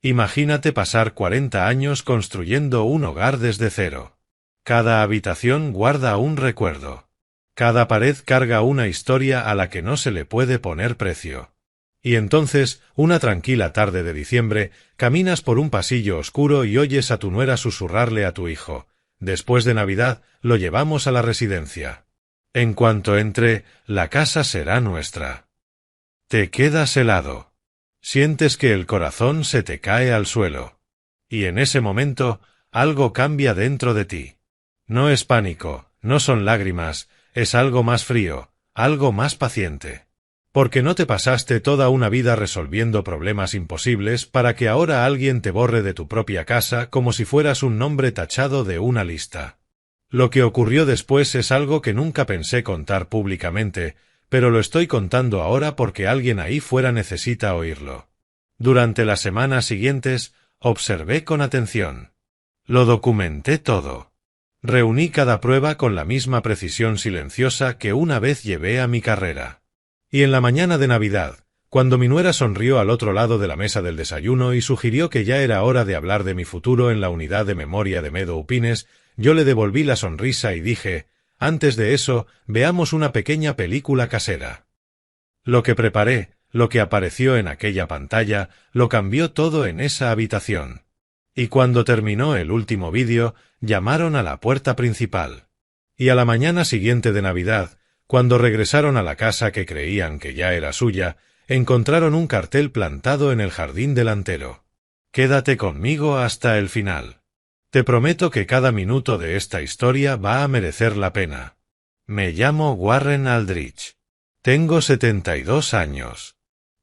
Imagínate pasar 40 años construyendo un hogar desde cero. Cada habitación guarda un recuerdo. Cada pared carga una historia a la que no se le puede poner precio. Y entonces, una tranquila tarde de diciembre, caminas por un pasillo oscuro y oyes a tu nuera susurrarle a tu hijo: «Después de Navidad, lo llevamos a la residencia. En cuanto entre, la casa será nuestra». Te quedas helado. Sientes que el corazón se te cae al suelo. Y en ese momento, algo cambia dentro de ti. No es pánico, no son lágrimas, es algo más frío, algo más paciente. Porque no te pasaste toda una vida resolviendo problemas imposibles para que ahora alguien te borre de tu propia casa como si fueras un nombre tachado de una lista. Lo que ocurrió después es algo que nunca pensé contar públicamente, pero lo estoy contando ahora porque alguien ahí fuera necesita oírlo. Durante las semanas siguientes, observé con atención. Lo documenté todo. Reuní cada prueba con la misma precisión silenciosa que una vez llevé a mi carrera. Y en la mañana de Navidad, cuando mi nuera sonrió al otro lado de la mesa del desayuno y sugirió que ya era hora de hablar de mi futuro en la unidad de memoria de Meadow Pines, yo le devolví la sonrisa y dije: «Antes de eso, veamos una pequeña película casera». Lo que preparé, lo que apareció en aquella pantalla, lo cambió todo en esa habitación. Y cuando terminó el último vídeo, llamaron a la puerta principal. Y a la mañana siguiente de Navidad, cuando regresaron a la casa que creían que ya era suya, encontraron un cartel plantado en el jardín delantero. «Quédate conmigo hasta el final. Te prometo que cada minuto de esta historia va a merecer la pena. Me llamo Warren Aldrich. Tengo 72 años.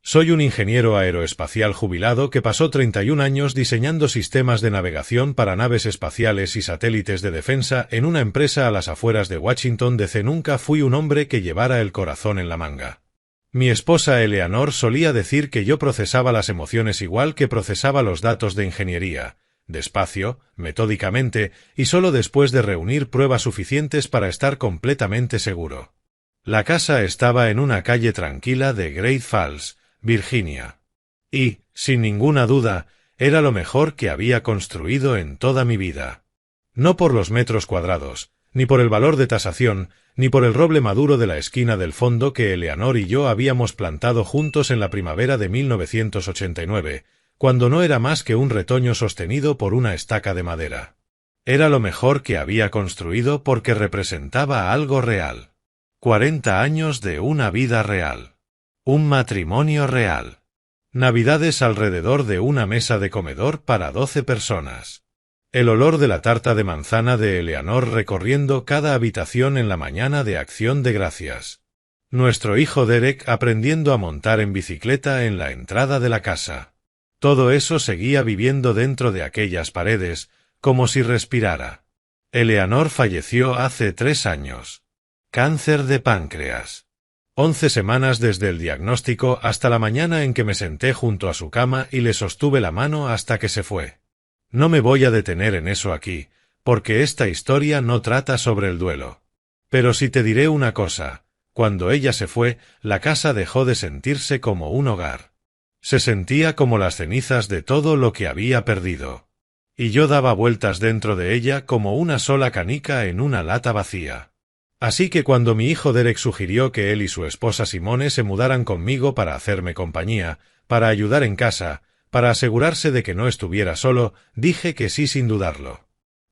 Soy un ingeniero aeroespacial jubilado que pasó 31 años diseñando sistemas de navegación para naves espaciales y satélites de defensa en una empresa a las afueras de Washington D.C. Nunca fui un hombre que llevara el corazón en la manga. Mi esposa Eleanor solía decir que yo procesaba las emociones igual que procesaba los datos de ingeniería, despacio, metódicamente y solo después de reunir pruebas suficientes para estar completamente seguro. La casa estaba en una calle tranquila de Great Falls, Virginia. Y, sin ninguna duda, era lo mejor que había construido en toda mi vida. No por los metros cuadrados, ni por el valor de tasación, ni por el roble maduro de la esquina del fondo que Eleanor y yo habíamos plantado juntos en la primavera de 1989, cuando no era más que un retoño sostenido por una estaca de madera. Era lo mejor que había construido porque representaba algo real. 40 años de una vida real. Un matrimonio real. Navidades alrededor de una mesa de comedor para 12 personas. El olor de la tarta de manzana de Eleanor recorriendo cada habitación en la mañana de Acción de Gracias. Nuestro hijo Derek aprendiendo a montar en bicicleta en la entrada de la casa. Todo eso seguía viviendo dentro de aquellas paredes, como si respirara. Eleanor falleció hace 3 años. Cáncer de páncreas. 11 semanas desde el diagnóstico hasta la mañana en que me senté junto a su cama y le sostuve la mano hasta que se fue. No me voy a detener en eso aquí, porque esta historia no trata sobre el duelo. Pero sí te diré una cosa: cuando ella se fue, la casa dejó de sentirse como un hogar. Se sentía como las cenizas de todo lo que había perdido. Y yo daba vueltas dentro de ella como una sola canica en una lata vacía. Así que cuando mi hijo Derek sugirió que él y su esposa Simone se mudaran conmigo para hacerme compañía, para ayudar en casa, para asegurarse de que no estuviera solo, dije que sí sin dudarlo.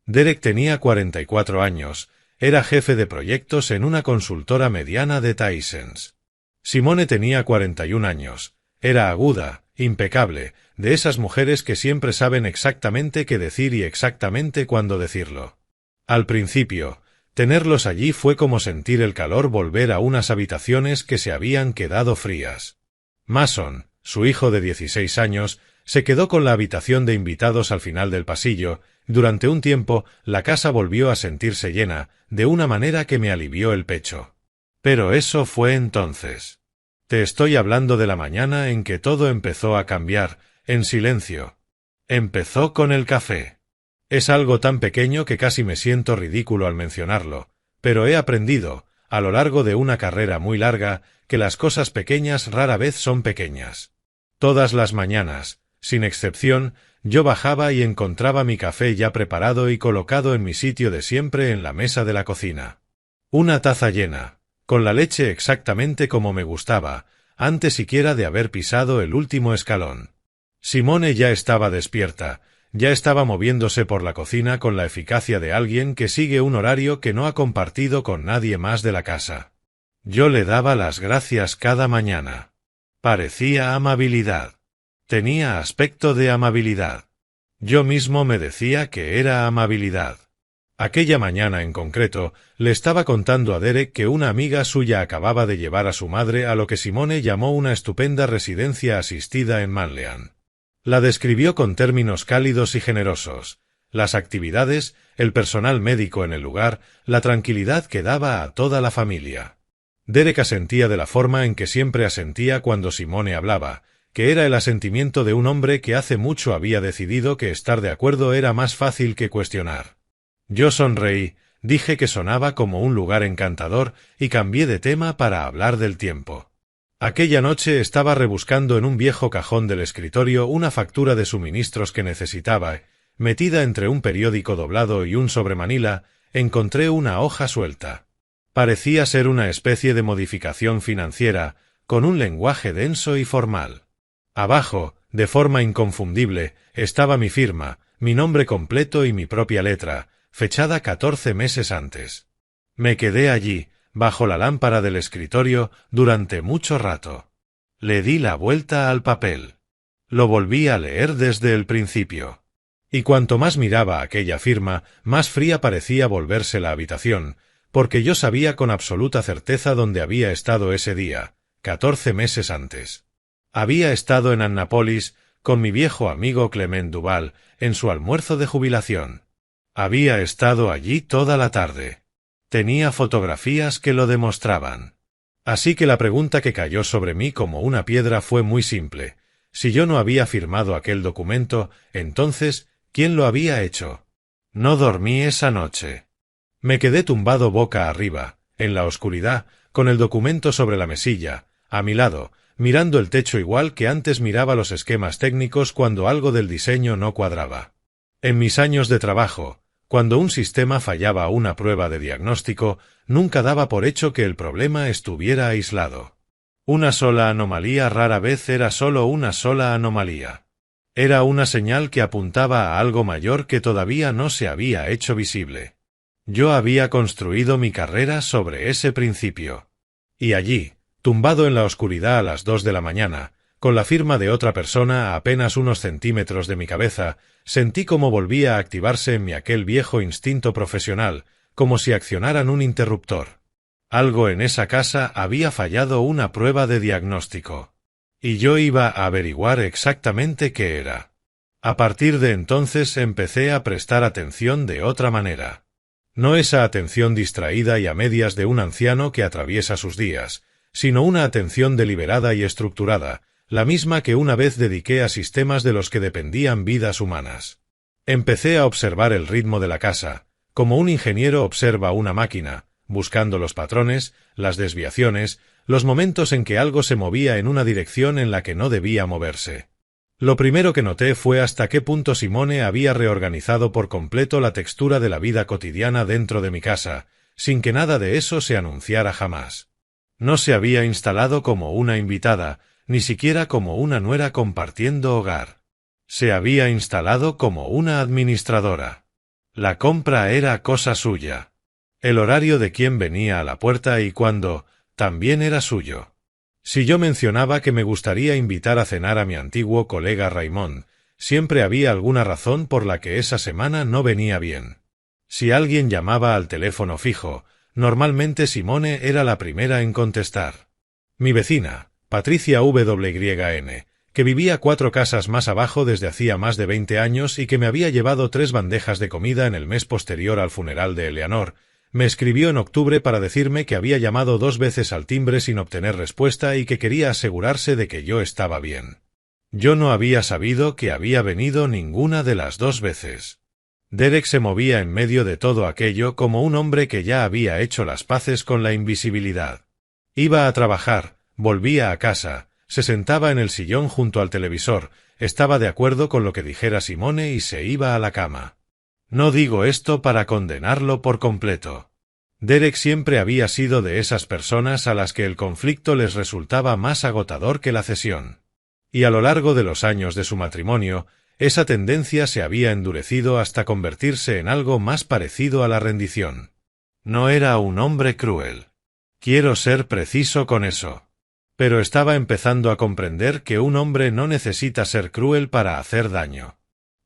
Derek tenía 44 años, era jefe de proyectos en una consultora mediana de Tysons. Simone tenía 41 años, era aguda, impecable, de esas mujeres que siempre saben exactamente qué decir y exactamente cuándo decirlo. Al principio, tenerlos allí fue como sentir el calor volver a unas habitaciones que se habían quedado frías. Mason, su hijo de 16 años, se quedó con la habitación de invitados al final del pasillo. Durante un tiempo, la casa volvió a sentirse llena, de una manera que me alivió el pecho. Pero eso fue entonces. Te estoy hablando de la mañana en que todo empezó a cambiar, en silencio. Empezó con el café. Es algo tan pequeño que casi me siento ridículo al mencionarlo, pero he aprendido, a lo largo de una carrera muy larga, que las cosas pequeñas rara vez son pequeñas. Todas las mañanas, Sin excepción, yo bajaba y encontraba mi café ya preparado y colocado en mi sitio de siempre en la mesa de la cocina. Una taza llena, con la leche exactamente como me gustaba, antes siquiera de haber pisado el último escalón. Simone ya estaba despierta, ya estaba moviéndose por la cocina con la eficacia de alguien que sigue un horario que no ha compartido con nadie más de la casa. Yo le daba las gracias cada mañana. Parecía amabilidad. Tenía aspecto de amabilidad. Yo mismo me decía que era amabilidad. Aquella mañana en concreto, le estaba contando a Derek que una amiga suya acababa de llevar a su madre a lo que Simone llamó una estupenda residencia asistida en Manlean. La describió con términos cálidos y generosos. Las actividades, el personal médico en el lugar, la tranquilidad que daba a toda la familia. Derek asentía de la forma en que siempre asentía cuando Simone hablaba, que era el asentimiento de un hombre que hace mucho había decidido que estar de acuerdo era más fácil que cuestionar. Yo sonreí, dije que sonaba como un lugar encantador y cambié de tema para hablar del tiempo. Aquella noche estaba rebuscando en un viejo cajón del escritorio una factura de suministros que necesitaba. Metida entre un periódico doblado y un sobremanila, encontré una hoja suelta. Parecía ser una especie de modificación financiera, con un lenguaje denso y formal. Abajo, de forma inconfundible, estaba mi firma, mi nombre completo y mi propia letra, fechada 14 meses antes. Me quedé allí, bajo la lámpara del escritorio, durante mucho rato. Le di la vuelta al papel. Lo volví a leer desde el principio. Y cuanto más miraba aquella firma, más fría parecía volverse la habitación, porque yo sabía con absoluta certeza dónde había estado ese día, 14 meses antes. Había estado en Annapolis, con mi viejo amigo Clement Duval, en su almuerzo de jubilación. Había estado allí toda la tarde. Tenía fotografías que lo demostraban. Así que la pregunta que cayó sobre mí como una piedra fue muy simple. Si yo no había firmado aquel documento, entonces, ¿quién lo había hecho? No dormí esa noche. Me quedé tumbado boca arriba, en la oscuridad, con el documento sobre la mesilla, a mi lado, mirando el techo igual que antes miraba los esquemas técnicos cuando algo del diseño no cuadraba. En mis años de trabajo, cuando un sistema fallaba una prueba de diagnóstico, nunca daba por hecho que el problema estuviera aislado. Una sola anomalía rara vez era solo una sola anomalía. Era una señal que apuntaba a algo mayor que todavía no se había hecho visible. Yo había construido mi carrera sobre ese principio. Y allí, tumbado en la oscuridad a las 2 de la mañana, con la firma de otra persona a apenas unos centímetros de mi cabeza, sentí cómo volvía a activarse en mí aquel viejo instinto profesional, como si accionaran un interruptor. Algo en esa casa había fallado una prueba de diagnóstico. Y yo iba a averiguar exactamente qué era. A partir de entonces empecé a prestar atención de otra manera. No esa atención distraída y a medias de un anciano que atraviesa sus días, sino una atención deliberada y estructurada, la misma que una vez dediqué a sistemas de los que dependían vidas humanas. Empecé a observar el ritmo de la casa, como un ingeniero observa una máquina, buscando los patrones, las desviaciones, los momentos en que algo se movía en una dirección en la que no debía moverse. Lo primero que noté fue hasta qué punto Simone había reorganizado por completo la textura de la vida cotidiana dentro de mi casa, sin que nada de eso se anunciara jamás. No se había instalado como una invitada, ni siquiera como una nuera compartiendo hogar. Se había instalado como una administradora. La compra era cosa suya. El horario de quién venía a la puerta y cuándo, también era suyo. Si yo mencionaba que me gustaría invitar a cenar a mi antiguo colega Raymond, siempre había alguna razón por la que esa semana no venía bien. Si alguien llamaba al teléfono fijo, normalmente Simone era la primera en contestar. Mi vecina, Patricia WYN, que vivía 4 casas más abajo desde hacía más de 20 años y que me había llevado 3 bandejas de comida en el mes posterior al funeral de Eleanor, me escribió en octubre para decirme que había llamado 2 veces al timbre sin obtener respuesta y que quería asegurarse de que yo estaba bien. Yo no había sabido que había venido ninguna de las 2 veces. Derek se movía en medio de todo aquello como un hombre que ya había hecho las paces con la invisibilidad. Iba a trabajar, volvía a casa, Se sentaba en el sillón junto al televisor, estaba de acuerdo con lo que dijera Simone y se iba a la cama. No digo esto para condenarlo por completo. Derek siempre había sido de esas personas a las que el conflicto les resultaba más agotador que la cesión. Y a lo largo de los años de su matrimonio, esa tendencia se había endurecido hasta convertirse en algo más parecido a la rendición. No era un hombre cruel. Quiero ser preciso con eso. Pero estaba empezando a comprender que un hombre no necesita ser cruel para hacer daño.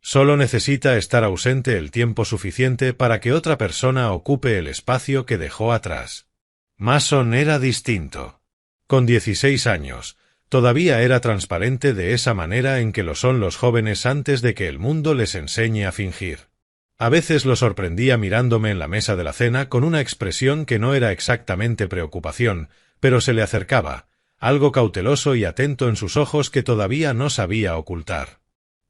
Solo necesita estar ausente el tiempo suficiente para que otra persona ocupe el espacio que dejó atrás. Mason era distinto. Con 16 años, todavía era transparente de esa manera en que lo son los jóvenes antes de que el mundo les enseñe a fingir. A veces lo sorprendía mirándome en la mesa de la cena con una expresión que no era exactamente preocupación, pero se le acercaba, algo cauteloso y atento en sus ojos que todavía no sabía ocultar.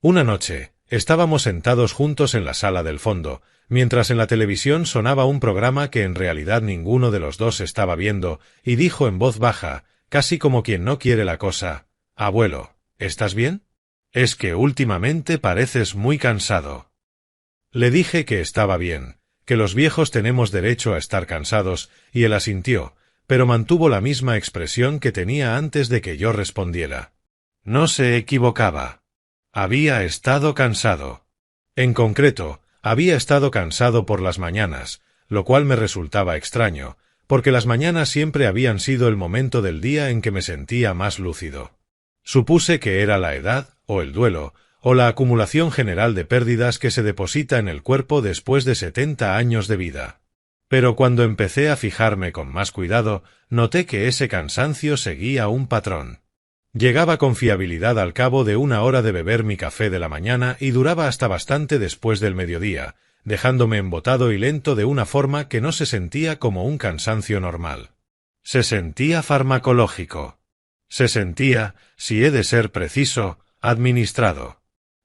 Una noche, estábamos sentados juntos en la sala del fondo, mientras en la televisión sonaba un programa que en realidad ninguno de los dos estaba viendo, y dijo en voz baja, casi como quien no quiere la cosa: «Abuelo, ¿estás bien? Es que últimamente pareces muy cansado». Le dije que estaba bien, que los viejos tenemos derecho a estar cansados, y él asintió, pero mantuvo la misma expresión que tenía antes de que yo respondiera. No se equivocaba. Había estado cansado. En concreto, había estado cansado por las mañanas, lo cual me resultaba extraño, porque las mañanas siempre habían sido el momento del día en que me sentía más lúcido. Supuse que era la edad, o el duelo, o la acumulación general de pérdidas que se deposita en el cuerpo después de 70 años de vida. Pero cuando empecé a fijarme con más cuidado, noté que ese cansancio seguía un patrón. Llegaba con fiabilidad al cabo de una hora de beber mi café de la mañana y duraba hasta bastante después del mediodía, dejándome embotado y lento de una forma que no se sentía como un cansancio normal. Se sentía farmacológico. Se sentía, si he de ser preciso, administrado.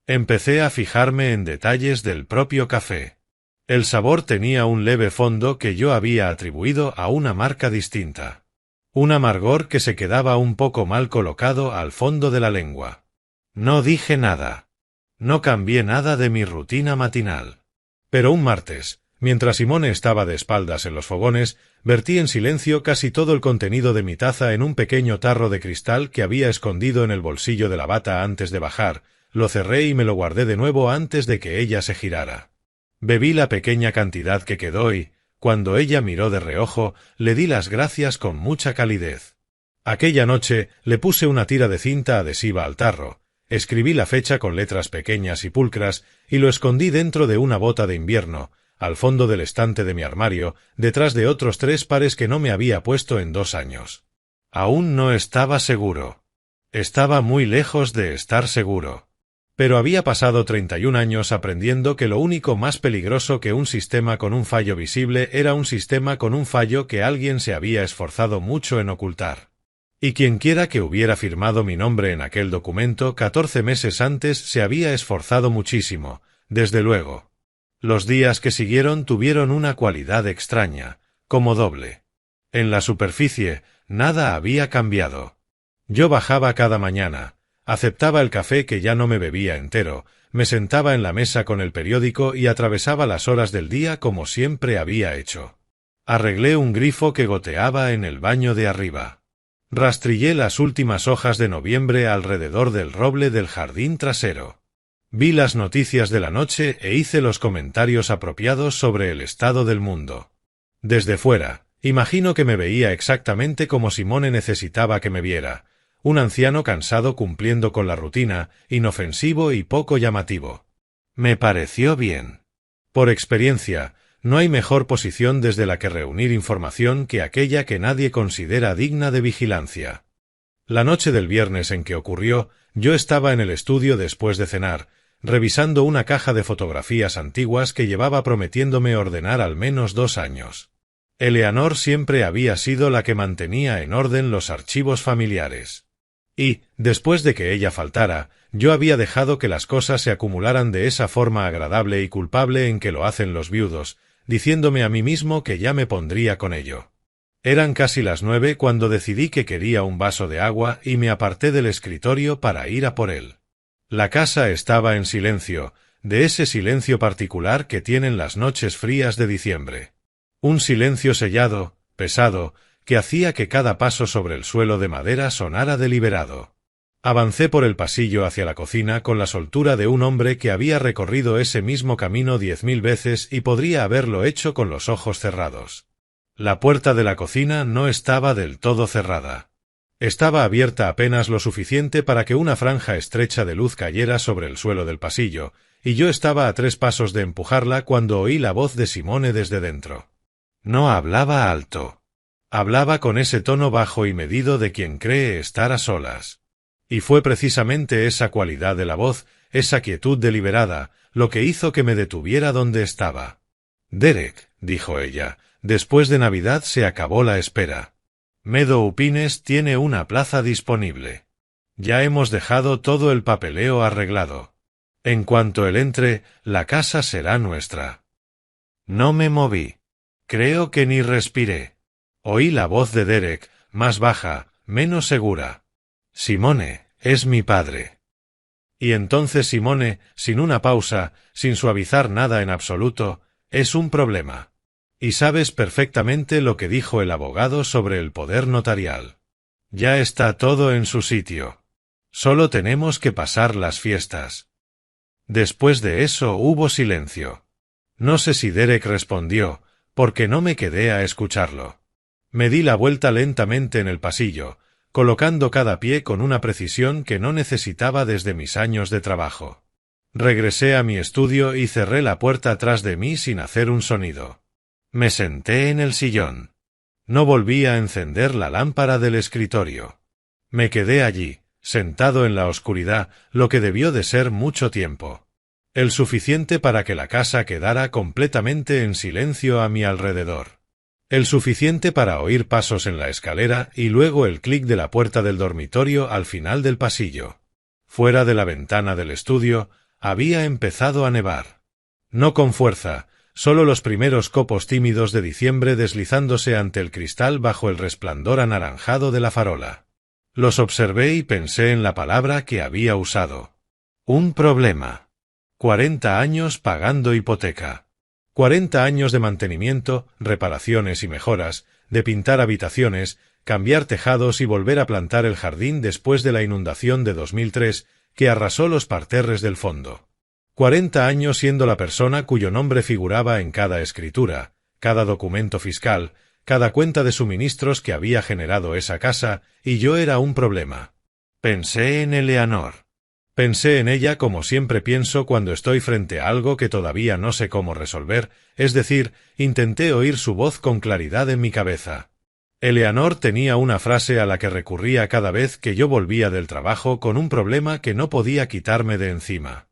Empecé a fijarme en detalles del propio café. El sabor tenía un leve fondo que yo había atribuido a una marca distinta. Un amargor que se quedaba un poco mal colocado al fondo de la lengua. No dije nada. No cambié nada de mi rutina matinal. Pero un martes, mientras Simone estaba de espaldas en los fogones, vertí en silencio casi todo el contenido de mi taza en un pequeño tarro de cristal que había escondido en el bolsillo de la bata antes de bajar, lo cerré y me lo guardé de nuevo antes de que ella se girara. Bebí la pequeña cantidad que quedó y, cuando ella miró de reojo, le di las gracias con mucha calidez. Aquella noche le puse una tira de cinta adhesiva al tarro, escribí la fecha con letras pequeñas y pulcras y lo escondí dentro de una bota de invierno, al fondo del estante de mi armario, detrás de otros 3 pares que no me había puesto en 2 años. Aún no estaba seguro. Estaba muy lejos de estar seguro. Pero había pasado 31 años aprendiendo que lo único más peligroso que un sistema con un fallo visible era un sistema con un fallo que alguien se había esforzado mucho en ocultar. Y quienquiera que hubiera firmado mi nombre en aquel documento 14 meses antes se había esforzado muchísimo, desde luego. Los días que siguieron tuvieron una cualidad extraña, como doble. En la superficie, nada había cambiado. Yo bajaba cada mañana. Aceptaba el café que ya no me bebía entero, me sentaba en la mesa con el periódico y atravesaba las horas del día como siempre había hecho. Arreglé un grifo que goteaba en el baño de arriba. Rastrillé las últimas hojas de noviembre alrededor del roble del jardín trasero. Vi las noticias de la noche e hice los comentarios apropiados sobre el estado del mundo. Desde fuera, imagino que me veía exactamente como Simone necesitaba que me viera. Un anciano cansado cumpliendo con la rutina, inofensivo y poco llamativo. Me pareció bien. Por experiencia, no hay mejor posición desde la que reunir información que aquella que nadie considera digna de vigilancia. La noche del viernes en que ocurrió, yo estaba en el estudio después de cenar, revisando una caja de fotografías antiguas que llevaba prometiéndome ordenar al menos 2 años. Eleanor siempre había sido la que mantenía en orden los archivos familiares. Y, después de que ella faltara, yo había dejado que las cosas se acumularan de esa forma agradable y culpable en que lo hacen los viudos, diciéndome a mí mismo que ya me pondría con ello. Eran casi las 9 cuando decidí que quería un vaso de agua y me aparté del escritorio para ir a por él. La casa estaba en silencio, de ese silencio particular que tienen las noches frías de diciembre. Un silencio sellado, pesado, que hacía que cada paso sobre el suelo de madera sonara deliberado. Avancé por el pasillo hacia la cocina con la soltura de un hombre que había recorrido ese mismo camino 10.000 veces y podría haberlo hecho con los ojos cerrados. La puerta de la cocina no estaba del todo cerrada. Estaba abierta apenas lo suficiente para que una franja estrecha de luz cayera sobre el suelo del pasillo, y yo estaba a 3 pasos de empujarla cuando oí la voz de Simone desde dentro. No hablaba alto. Hablaba con ese tono bajo y medido de quien cree estar a solas. Y fue precisamente esa cualidad de la voz, esa quietud deliberada, lo que hizo que me detuviera donde estaba. «Derek», dijo ella, «después de Navidad se acabó la espera. Meadow Pines tiene una plaza disponible. Ya hemos dejado todo el papeleo arreglado. En cuanto él entre, la casa será nuestra». No me moví. Creo que ni respiré. Oí la voz de Derek, más baja, menos segura. «Simone, es mi padre». Y entonces Simone, sin una pausa, sin suavizar nada en absoluto, «es un problema. Y sabes perfectamente lo que dijo el abogado sobre el poder notarial. Ya está todo en su sitio. Solo tenemos que pasar las fiestas». Después de eso hubo silencio. No sé si Derek respondió, porque no me quedé a escucharlo. Me di la vuelta lentamente en el pasillo, colocando cada pie con una precisión que no necesitaba desde mis años de trabajo. Regresé a mi estudio y cerré la puerta tras de mí sin hacer un sonido. Me senté en el sillón. No volví a encender la lámpara del escritorio. Me quedé allí, sentado en la oscuridad, lo que debió de ser mucho tiempo. El suficiente para que la casa quedara completamente en silencio a mi alrededor. El suficiente para oír pasos en la escalera y luego el clic de la puerta del dormitorio al final del pasillo. Fuera de la ventana del estudio, había empezado a nevar. No con fuerza, solo los primeros copos tímidos de diciembre deslizándose ante el cristal bajo el resplandor anaranjado de la farola. Los observé y pensé en la palabra que había usado. Un problema. 40 años pagando hipoteca. 40 años de mantenimiento, reparaciones y mejoras, de pintar habitaciones, cambiar tejados y volver a plantar el jardín después de la inundación de 2003 que arrasó los parterres del fondo. 40 años siendo la persona cuyo nombre figuraba en cada escritura, cada documento fiscal, cada cuenta de suministros que había generado esa casa, y yo era un problema. Pensé en Eleanor. Pensé en ella como siempre pienso cuando estoy frente a algo que todavía no sé cómo resolver, es decir, intenté oír su voz con claridad en mi cabeza. Eleanor tenía una frase a la que recurría cada vez que yo volvía del trabajo con un problema que no podía quitarme de encima.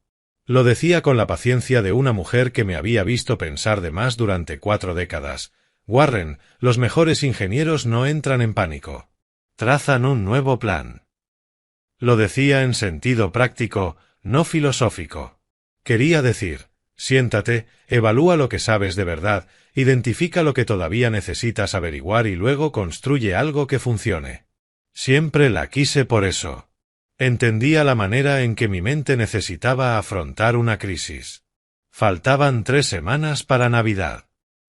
Lo decía con la paciencia de una mujer que me había visto pensar de más durante 4 décadas. «Warren, los mejores ingenieros no entran en pánico. Trazan un nuevo plan». Lo decía en sentido práctico, no filosófico. Quería decir, siéntate, evalúa lo que sabes de verdad, identifica lo que todavía necesitas averiguar y luego construye algo que funcione. Siempre la quise por eso. Entendía la manera en que mi mente necesitaba afrontar una crisis. Faltaban 3 semanas para Navidad.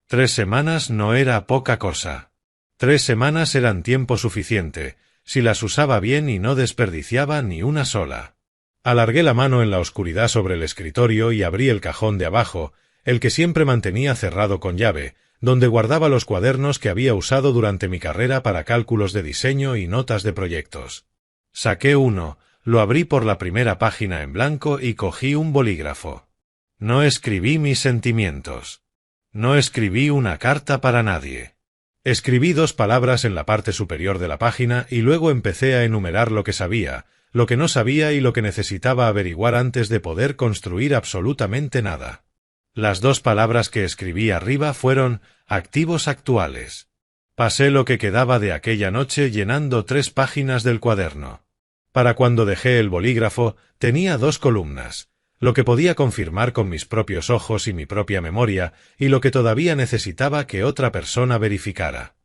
3 semanas no era poca cosa. 3 semanas eran tiempo suficiente, si las usaba bien y no desperdiciaba ni una sola. Alargué la mano en la oscuridad sobre el escritorio y abrí el cajón de abajo, el que siempre mantenía cerrado con llave, donde guardaba los cuadernos que había usado durante mi carrera para cálculos de diseño y notas de proyectos. Saqué uno, lo abrí por la primera página en blanco y cogí un bolígrafo. No escribí mis sentimientos. No escribí una carta para nadie. Escribí 2 palabras en la parte superior de la página y luego empecé a enumerar lo que sabía, lo que no sabía y lo que necesitaba averiguar antes de poder construir absolutamente nada. Las 2 palabras que escribí arriba fueron activos actuales. Pasé lo que quedaba de aquella noche llenando 3 páginas del cuaderno. Para cuando dejé el bolígrafo, tenía 2 columnas. Lo que podía confirmar con mis propios ojos y mi propia memoria, y lo que todavía necesitaba que otra persona verificara.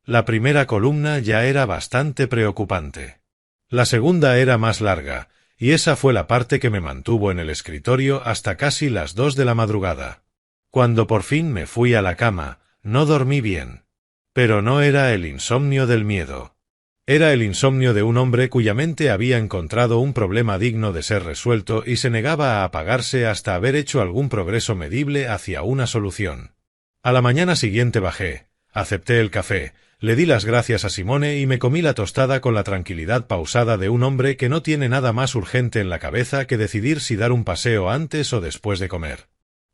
La primera columna ya era bastante preocupante. La segunda era más larga, y esa fue la parte que me mantuvo en el escritorio hasta casi las 2 de la madrugada. Cuando por fin me fui a la cama, no dormí bien. Pero no era el insomnio del miedo. Era el insomnio de un hombre cuya mente había encontrado un problema digno de ser resuelto y se negaba a apagarse hasta haber hecho algún progreso medible hacia una solución. A la mañana siguiente bajé, acepté el café, le di las gracias a Simone y me comí la tostada con la tranquilidad pausada de un hombre que no tiene nada más urgente en la cabeza que decidir si dar un paseo antes o después de comer.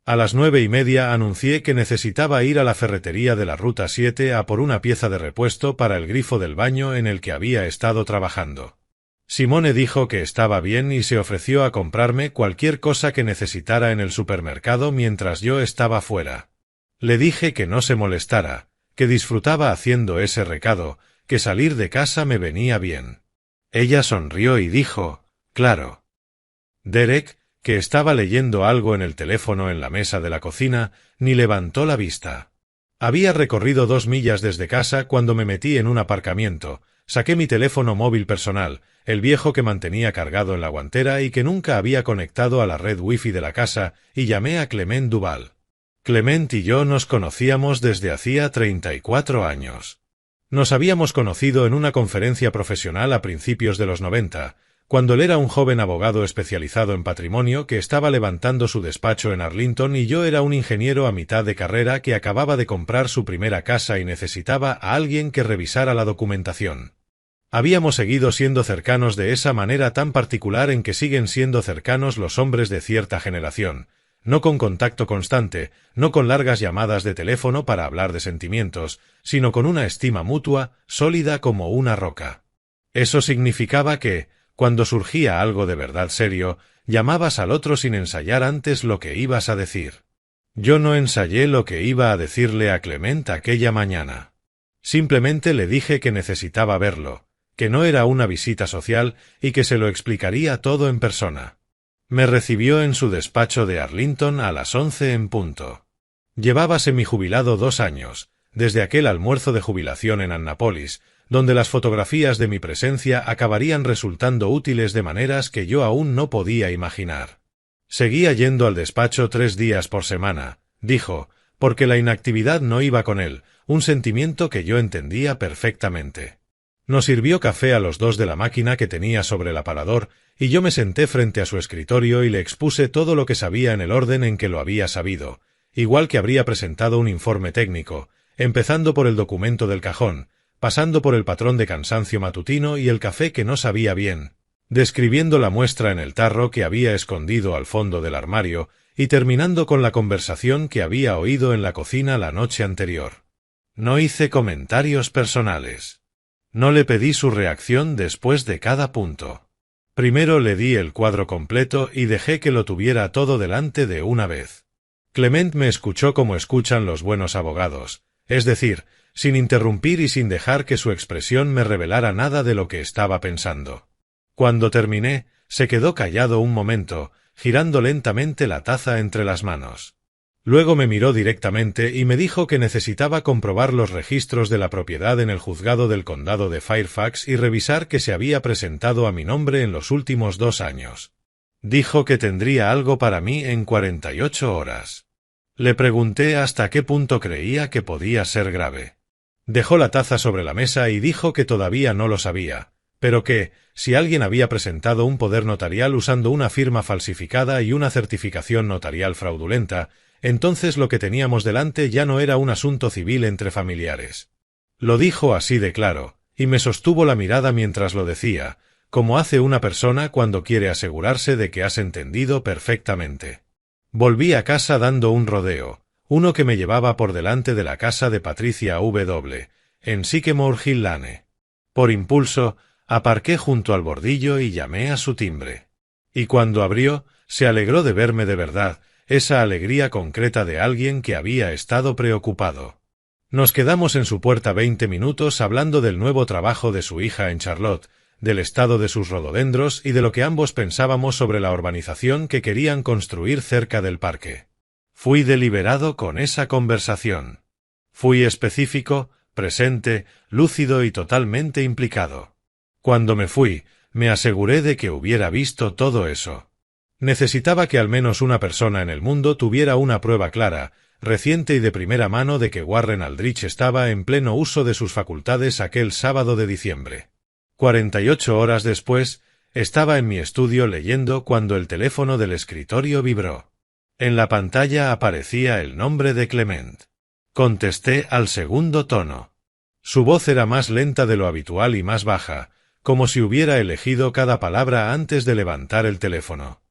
A las 9:30 anuncié que necesitaba ir a la ferretería de la Ruta 7 a por una pieza de repuesto para el grifo del baño en el que había estado trabajando. Simone dijo que estaba bien y se ofreció a comprarme cualquier cosa que necesitara en el supermercado mientras yo estaba fuera. Le dije que no se molestara, que disfrutaba haciendo ese recado, que salir de casa me venía bien. Ella sonrió y dijo, «Claro». Derek, que estaba leyendo algo en el teléfono en la mesa de la cocina, ni levantó la vista. Había recorrido 2 millas desde casa cuando me metí en un aparcamiento, saqué mi teléfono móvil personal, el viejo que mantenía cargado en la guantera y que nunca había conectado a la red wifi de la casa, y llamé a Clement Duval. Clement y yo nos conocíamos desde hacía 34 años. Nos habíamos conocido en una conferencia profesional a principios de los 90, cuando él era un joven abogado especializado en patrimonio que estaba levantando su despacho en Arlington y yo era un ingeniero a mitad de carrera que acababa de comprar su primera casa y necesitaba a alguien que revisara la documentación. Habíamos seguido siendo cercanos de esa manera tan particular en que siguen siendo cercanos los hombres de cierta generación, no con contacto constante, no con largas llamadas de teléfono para hablar de sentimientos, sino con una estima mutua, sólida como una roca. Eso significaba que, cuando surgía algo de verdad serio, llamabas al otro sin ensayar antes lo que ibas a decir. Yo no ensayé lo que iba a decirle a Clement aquella mañana. Simplemente le dije que necesitaba verlo, que no era una visita social y que se lo explicaría todo en persona. Me recibió en su despacho de Arlington a las 11 en punto. Llevaba semijubilado 2 años, desde aquel almuerzo de jubilación en Annapolis, donde las fotografías de mi presencia acabarían resultando útiles de maneras que yo aún no podía imaginar. Seguía yendo al despacho 3 días por semana, dijo, porque la inactividad no iba con él, un sentimiento que yo entendía perfectamente. Nos sirvió café a los 2 de la máquina que tenía sobre el aparador, y yo me senté frente a su escritorio y le expuse todo lo que sabía en el orden en que lo había sabido, igual que habría presentado un informe técnico, empezando por el documento del cajón, pasando por el patrón de cansancio matutino y el café que no sabía bien, describiendo la muestra en el tarro que había escondido al fondo del armario y terminando con la conversación que había oído en la cocina la noche anterior. No hice comentarios personales. No le pedí su reacción después de cada punto. Primero le di el cuadro completo y dejé que lo tuviera todo delante de una vez. Clement me escuchó como escuchan los buenos abogados, es decir, sin interrumpir y sin dejar que su expresión me revelara nada de lo que estaba pensando. Cuando terminé, se quedó callado un momento, girando lentamente la taza entre las manos. Luego me miró directamente y me dijo que necesitaba comprobar los registros de la propiedad en el juzgado del condado de Fairfax y revisar que se había presentado a mi nombre en los últimos 2 años. Dijo que tendría algo para mí en 48 horas. Le pregunté hasta qué punto creía que podía ser grave. Dejó la taza sobre la mesa y dijo que todavía no lo sabía, pero que, si alguien había presentado un poder notarial usando una firma falsificada y una certificación notarial fraudulenta, entonces lo que teníamos delante ya no era un asunto civil entre familiares. Lo dijo así de claro, y me sostuvo la mirada mientras lo decía, como hace una persona cuando quiere asegurarse de que has entendido perfectamente. Volví a casa dando un rodeo, uno que me llevaba por delante de la casa de Patricia W., en Sycamore Hill Lane. Por impulso, aparqué junto al bordillo y llamé a su timbre. Y cuando abrió, se alegró de verme de verdad, esa alegría concreta de alguien que había estado preocupado. Nos quedamos en su puerta 20 minutos hablando del nuevo trabajo de su hija en Charlotte, del estado de sus rododendros y de lo que ambos pensábamos sobre la urbanización que querían construir cerca del parque. Fui deliberado con esa conversación. Fui específico, presente, lúcido y totalmente implicado. Cuando me fui, me aseguré de que hubiera visto todo eso. Necesitaba que al menos una persona en el mundo tuviera una prueba clara, reciente y de primera mano de que Warren Aldrich estaba en pleno uso de sus facultades aquel sábado de diciembre. 48 horas después, estaba en mi estudio leyendo cuando el teléfono del escritorio vibró. En la pantalla aparecía el nombre de Clement. Contesté al segundo tono. Su voz era más lenta de lo habitual y más baja, como si hubiera elegido cada palabra antes de levantar el teléfono.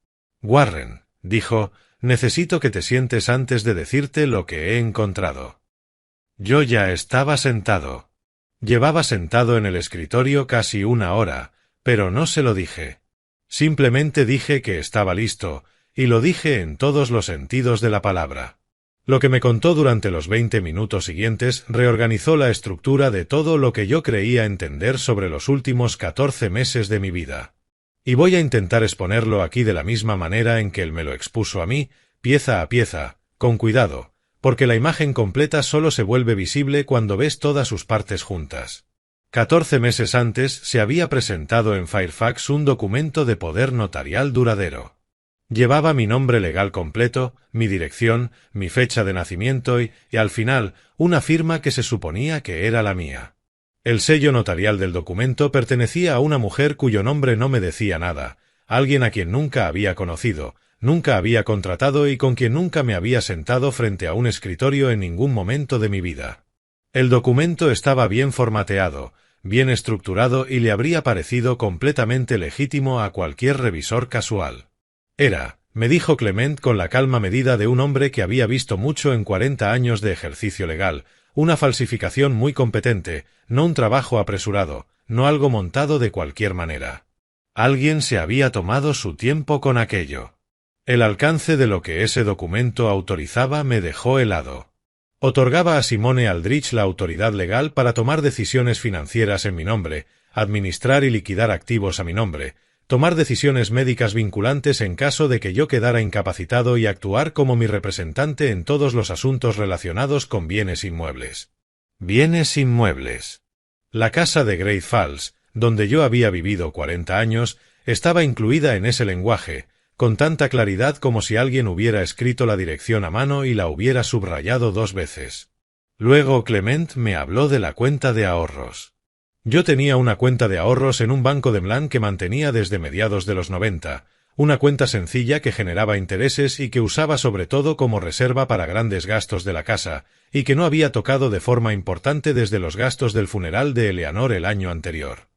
Warren, dijo, necesito que te sientes antes de decirte lo que he encontrado. Yo ya estaba sentado. Llevaba sentado en el escritorio casi una hora, pero no se lo dije. Simplemente dije que estaba listo, y lo dije en todos los sentidos de la palabra. Lo que me contó durante los 20 minutos siguientes reorganizó la estructura de todo lo que yo creía entender sobre los últimos 14 meses de mi vida. Y voy a intentar exponerlo aquí de la misma manera en que él me lo expuso a mí, pieza a pieza, con cuidado, porque la imagen completa solo se vuelve visible cuando ves todas sus partes juntas. 14 meses antes se había presentado en Fairfax un documento de poder notarial duradero. Llevaba mi nombre legal completo, mi dirección, mi fecha de nacimiento y al final, una firma que se suponía que era la mía. El sello notarial del documento pertenecía a una mujer cuyo nombre no me decía nada, alguien a quien nunca había conocido, nunca había contratado y con quien nunca me había sentado frente a un escritorio en ningún momento de mi vida. El documento estaba bien formateado, bien estructurado y le habría parecido completamente legítimo a cualquier revisor casual. Era, me dijo Clement con la calma medida de un hombre que había visto mucho en 40 años de ejercicio legal, una falsificación muy competente, no un trabajo apresurado, no algo montado de cualquier manera. Alguien se había tomado su tiempo con aquello. El alcance de lo que ese documento autorizaba me dejó helado. Otorgaba a Simone Aldrich la autoridad legal para tomar decisiones financieras en mi nombre, administrar y liquidar activos a mi nombre, tomar decisiones médicas vinculantes en caso de que yo quedara incapacitado y actuar como mi representante en todos los asuntos relacionados con bienes inmuebles. Bienes inmuebles. La casa de Great Falls, donde yo había vivido 40 años, estaba incluida en ese lenguaje, con tanta claridad como si alguien hubiera escrito la dirección a mano y la hubiera subrayado 2 veces. Luego Clement me habló de la cuenta de ahorros. Yo tenía una cuenta de ahorros en un banco de Mlan que mantenía desde mediados de los 90, una cuenta sencilla que generaba intereses y que usaba sobre todo como reserva para grandes gastos de la casa, y que no había tocado de forma importante desde los gastos del funeral de Eleanor el año anterior.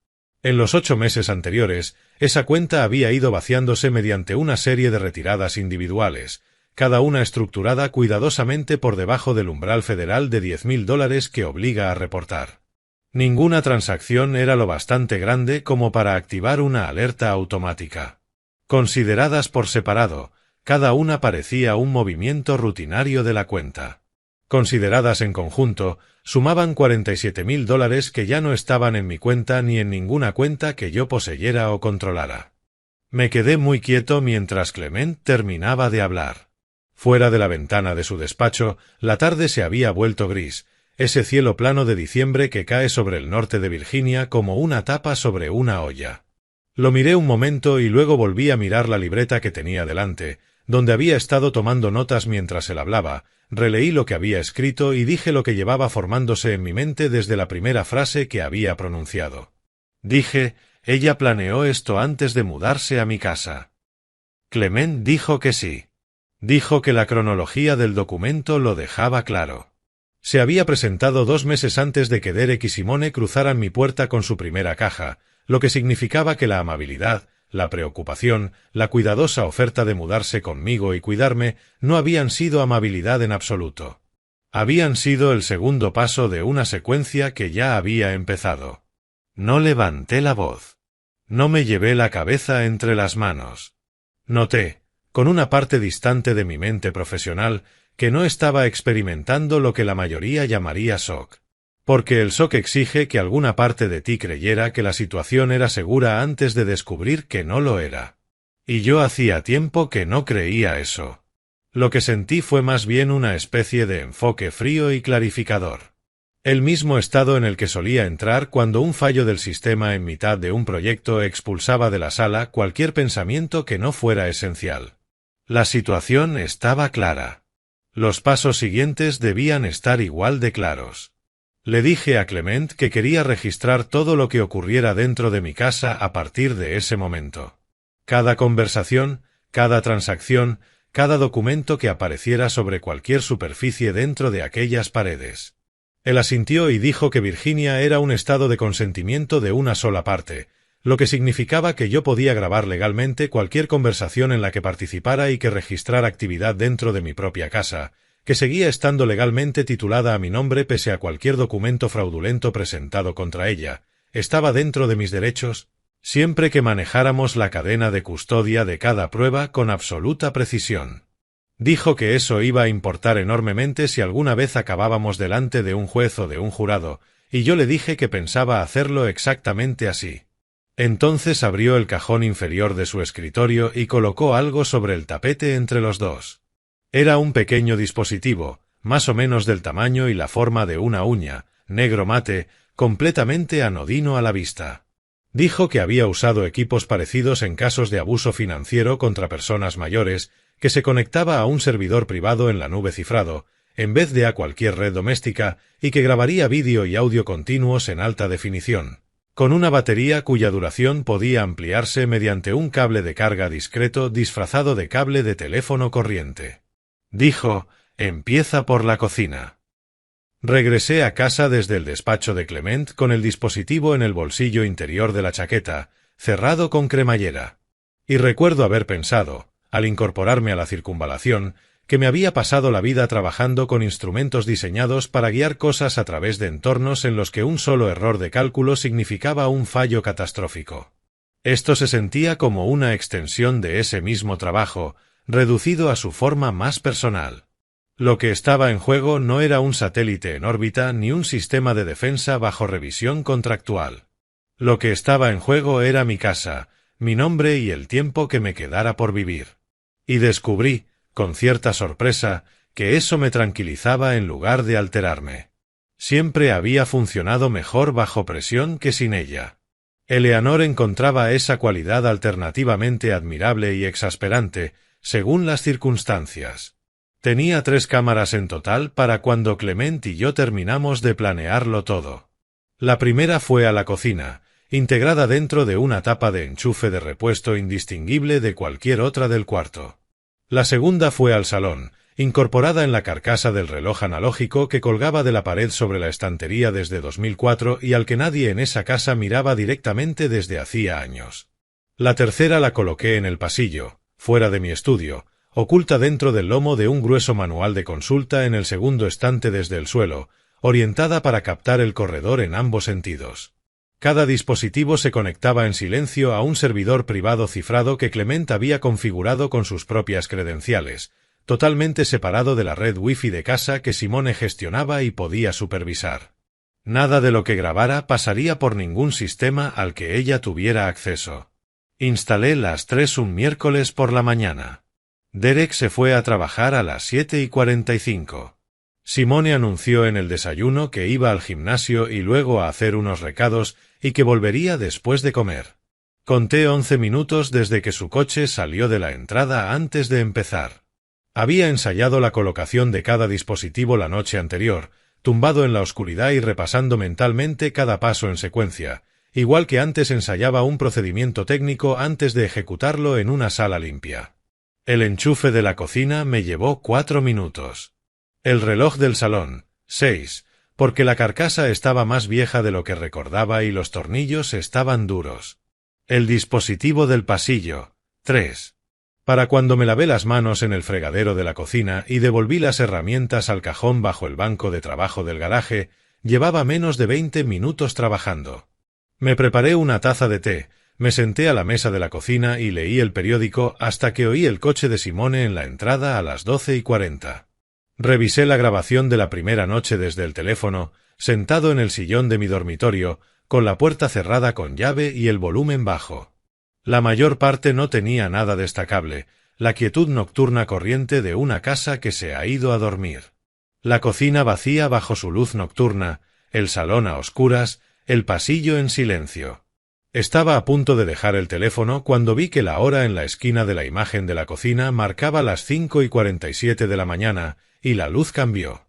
En los 8 meses anteriores, esa cuenta había ido vaciándose mediante una serie de retiradas individuales, cada una estructurada cuidadosamente por debajo del umbral federal de $10,000 que obliga a reportar. Ninguna transacción era lo bastante grande como para activar una alerta automática. Consideradas por separado, cada una parecía un movimiento rutinario de la cuenta. Consideradas en conjunto, sumaban $47,000 que ya no estaban en mi cuenta ni en ninguna cuenta que yo poseyera o controlara. Me quedé muy quieto mientras Clement terminaba de hablar. Fuera de la ventana de su despacho, la tarde se había vuelto gris, ese cielo plano de diciembre que cae sobre el norte de Virginia como una tapa sobre una olla. Lo miré un momento y luego volví a mirar la libreta que tenía delante, donde había estado tomando notas mientras él hablaba, releí lo que había escrito y dije lo que llevaba formándose en mi mente desde la primera frase que había pronunciado. Dije, ella planeó esto antes de mudarse a mi casa. Clement dijo que sí. Dijo que la cronología del documento lo dejaba claro. Se había presentado 2 meses antes de que Derek y Simone cruzaran mi puerta con su primera caja, lo que significaba que la amabilidad, la preocupación, la cuidadosa oferta de mudarse conmigo y cuidarme no habían sido amabilidad en absoluto. Habían sido el segundo paso de una secuencia que ya había empezado. No levanté la voz. No me llevé la cabeza entre las manos. Noté, con una parte distante de mi mente profesional, que no estaba experimentando lo que la mayoría llamaría shock. Porque el shock exige que alguna parte de ti creyera que la situación era segura antes de descubrir que no lo era. Y yo hacía tiempo que no creía eso. Lo que sentí fue más bien una especie de enfoque frío y clarificador. El mismo estado en el que solía entrar cuando un fallo del sistema en mitad de un proyecto expulsaba de la sala cualquier pensamiento que no fuera esencial. La situación estaba clara. Los pasos siguientes debían estar igual de claros. Le dije a Clement que quería registrar todo lo que ocurriera dentro de mi casa a partir de ese momento. Cada conversación, cada transacción, cada documento que apareciera sobre cualquier superficie dentro de aquellas paredes. Él asintió y dijo que Virginia era un estado de consentimiento de una sola parte, lo que significaba que yo podía grabar legalmente cualquier conversación en la que participara y que registrar actividad dentro de mi propia casa, que seguía estando legalmente titulada a mi nombre pese a cualquier documento fraudulento presentado contra ella, estaba dentro de mis derechos, siempre que manejáramos la cadena de custodia de cada prueba con absoluta precisión. Dijo que eso iba a importar enormemente si alguna vez acabábamos delante de un juez o de un jurado, y yo le dije que pensaba hacerlo exactamente así. Entonces abrió el cajón inferior de su escritorio y colocó algo sobre el tapete entre los dos. Era un pequeño dispositivo, más o menos del tamaño y la forma de una uña, negro mate, completamente anodino a la vista. Dijo que había usado equipos parecidos en casos de abuso financiero contra personas mayores, que se conectaba a un servidor privado en la nube cifrado, en vez de a cualquier red doméstica, y que grabaría vídeo y audio continuos en alta definición, con una batería cuya duración podía ampliarse mediante un cable de carga discreto disfrazado de cable de teléfono corriente. Dijo, empieza por la cocina. Regresé a casa desde el despacho de Clement con el dispositivo en el bolsillo interior de la chaqueta, cerrado con cremallera. Y recuerdo haber pensado, al incorporarme a la circunvalación, que me había pasado la vida trabajando con instrumentos diseñados para guiar cosas a través de entornos en los que un solo error de cálculo significaba un fallo catastrófico. Esto se sentía como una extensión de ese mismo trabajo, reducido a su forma más personal. Lo que estaba en juego no era un satélite en órbita ni un sistema de defensa bajo revisión contractual. Lo que estaba en juego era mi casa, mi nombre y el tiempo que me quedara por vivir. Y descubrí, con cierta sorpresa, que eso me tranquilizaba en lugar de alterarme. Siempre había funcionado mejor bajo presión que sin ella. Eleanor encontraba esa cualidad alternativamente admirable y exasperante, según las circunstancias. Tenía 3 cámaras en total para cuando Clement y yo terminamos de planearlo todo. La primera fue a la cocina, integrada dentro de una tapa de enchufe de repuesto indistinguible de cualquier otra del cuarto. La segunda fue al salón, incorporada en la carcasa del reloj analógico que colgaba de la pared sobre la estantería desde 2004 y al que nadie en esa casa miraba directamente desde hacía años. La tercera la coloqué en el pasillo, fuera de mi estudio, oculta dentro del lomo de un grueso manual de consulta en el segundo estante desde el suelo, orientada para captar el corredor en ambos sentidos. Cada dispositivo se conectaba en silencio a un servidor privado cifrado que Clement había configurado con sus propias credenciales, totalmente separado de la red Wi-Fi de casa que Simone gestionaba y podía supervisar. Nada de lo que grabara pasaría por ningún sistema al que ella tuviera acceso. Instalé las 3 un miércoles por la mañana. Derek se fue a trabajar a las 7:45. Simone anunció en el desayuno que iba al gimnasio y luego a hacer unos recados y que volvería después de comer. Conté 11 minutos desde que su coche salió de la entrada antes de empezar. Había ensayado la colocación de cada dispositivo la noche anterior, tumbado en la oscuridad y repasando mentalmente cada paso en secuencia, igual que antes ensayaba un procedimiento técnico antes de ejecutarlo en una sala limpia. El enchufe de la cocina me llevó 4 minutos. El reloj del salón, 6, porque la carcasa estaba más vieja de lo que recordaba y los tornillos estaban duros. El dispositivo del pasillo, 3. Para cuando me lavé las manos en el fregadero de la cocina y devolví las herramientas al cajón bajo el banco de trabajo del garaje, llevaba menos de 20 minutos trabajando. Me preparé una taza de té, me senté a la mesa de la cocina y leí el periódico hasta que oí el coche de Simone en la entrada a las 12:40. Revisé la grabación de la primera noche desde el teléfono, sentado en el sillón de mi dormitorio, con la puerta cerrada con llave y el volumen bajo. La mayor parte no tenía nada destacable, la quietud nocturna corriente de una casa que se ha ido a dormir. La cocina vacía bajo su luz nocturna, el salón a oscuras, el pasillo en silencio. Estaba a punto de dejar el teléfono cuando vi que la hora en la esquina de la imagen de la cocina marcaba las 5:47 de la mañana, y la luz cambió.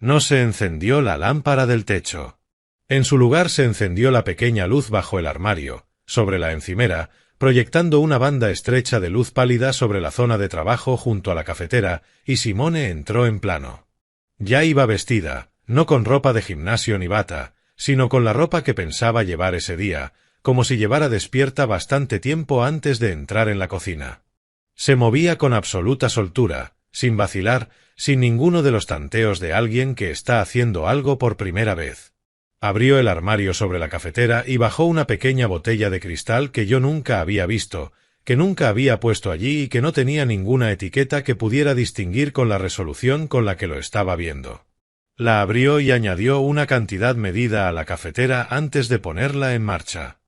No se encendió la lámpara del techo. En su lugar se encendió la pequeña luz bajo el armario, sobre la encimera, proyectando una banda estrecha de luz pálida sobre la zona de trabajo junto a la cafetera, y Simone entró en plano. Ya iba vestida, no con ropa de gimnasio ni bata, sino con la ropa que pensaba llevar ese día, como si llevara despierta bastante tiempo antes de entrar en la cocina. Se movía con absoluta soltura, sin vacilar, sin ninguno de los tanteos de alguien que está haciendo algo por primera vez. Abrió el armario sobre la cafetera y bajó una pequeña botella de cristal que yo nunca había visto, que nunca había puesto allí y que no tenía ninguna etiqueta que pudiera distinguir con la resolución con la que lo estaba viendo. La abrió y añadió una cantidad medida a la cafetera antes de ponerla en marcha.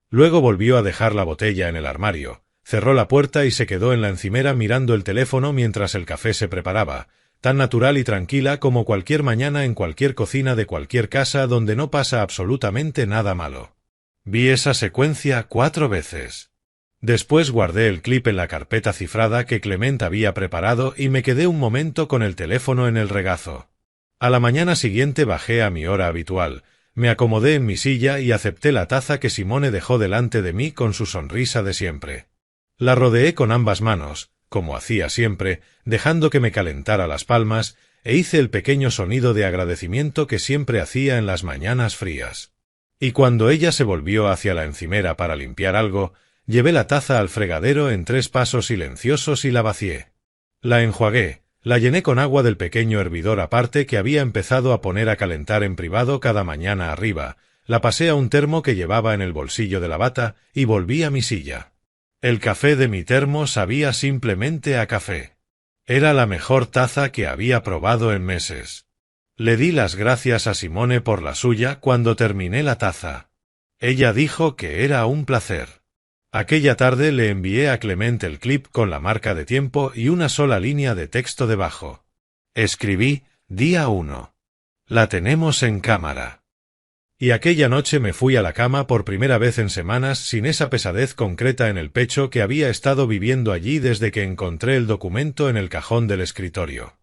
Luego volvió a dejar la botella en el armario, cerró la puerta y se quedó en la encimera mirando el teléfono mientras el café se preparaba, tan natural y tranquila como cualquier mañana en cualquier cocina de cualquier casa donde no pasa absolutamente nada malo. Vi esa secuencia 4 veces. Después guardé el clip en la carpeta cifrada que Clement había preparado y me quedé un momento con el teléfono en el regazo. A la mañana siguiente bajé a mi hora habitual, me acomodé en mi silla y acepté la taza que Simone dejó delante de mí con su sonrisa de siempre. La rodeé con ambas manos, como hacía siempre, dejando que me calentara las palmas, e hice el pequeño sonido de agradecimiento que siempre hacía en las mañanas frías. Y cuando ella se volvió hacia la encimera para limpiar algo, llevé la taza al fregadero en 3 pasos silenciosos y la vacié. La enjuagué, la llené con agua del pequeño hervidor aparte que había empezado a poner a calentar en privado cada mañana arriba, la pasé a un termo que llevaba en el bolsillo de la bata y volví a mi silla. El café de mi termo sabía simplemente a café. Era la mejor taza que había probado en meses. Le di las gracias a Simone por la suya cuando terminé la taza. Ella dijo que era un placer. Aquella tarde le envié a Clement el clip con la marca de tiempo y una sola línea de texto debajo. Escribí, día 1. La tenemos en cámara. Y aquella noche me fui a la cama por primera vez en semanas sin esa pesadez concreta en el pecho que había estado viviendo allí desde que encontré el documento en el cajón del escritorio.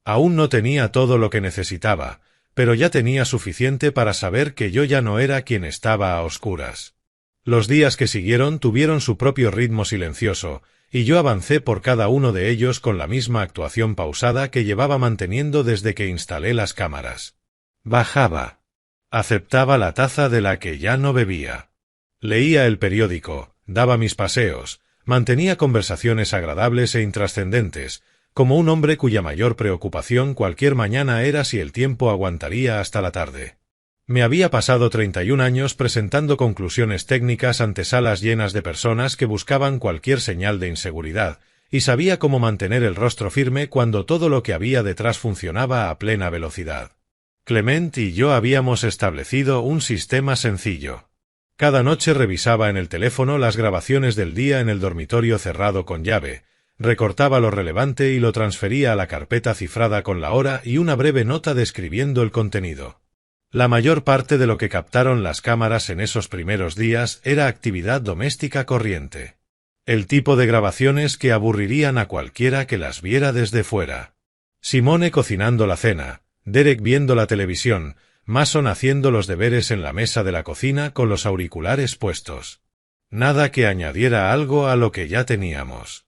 Aún no tenía todo lo que necesitaba, pero ya tenía suficiente para saber que yo ya no era quien estaba a oscuras. Los días que siguieron tuvieron su propio ritmo silencioso, y yo avancé por cada uno de ellos con la misma actuación pausada que llevaba manteniendo desde que instalé las cámaras. Bajaba. Aceptaba la taza de la que ya no bebía. Leía el periódico, daba mis paseos, mantenía conversaciones agradables e intrascendentes, como un hombre cuya mayor preocupación cualquier mañana era si el tiempo aguantaría hasta la tarde. Me había pasado 31 años presentando conclusiones técnicas ante salas llenas de personas que buscaban cualquier señal de inseguridad, y sabía cómo mantener el rostro firme cuando todo lo que había detrás funcionaba a plena velocidad. Clement y yo habíamos establecido un sistema sencillo. Cada noche revisaba en el teléfono las grabaciones del día en el dormitorio cerrado con llave, recortaba lo relevante y lo transfería a la carpeta cifrada con la hora y una breve nota describiendo el contenido. La mayor parte de lo que captaron las cámaras en esos primeros días era actividad doméstica corriente. El tipo de grabaciones que aburrirían a cualquiera que las viera desde fuera. Simone cocinando la cena, Derek viendo la televisión, Mason haciendo los deberes en la mesa de la cocina con los auriculares puestos. Nada que añadiera algo a lo que ya teníamos.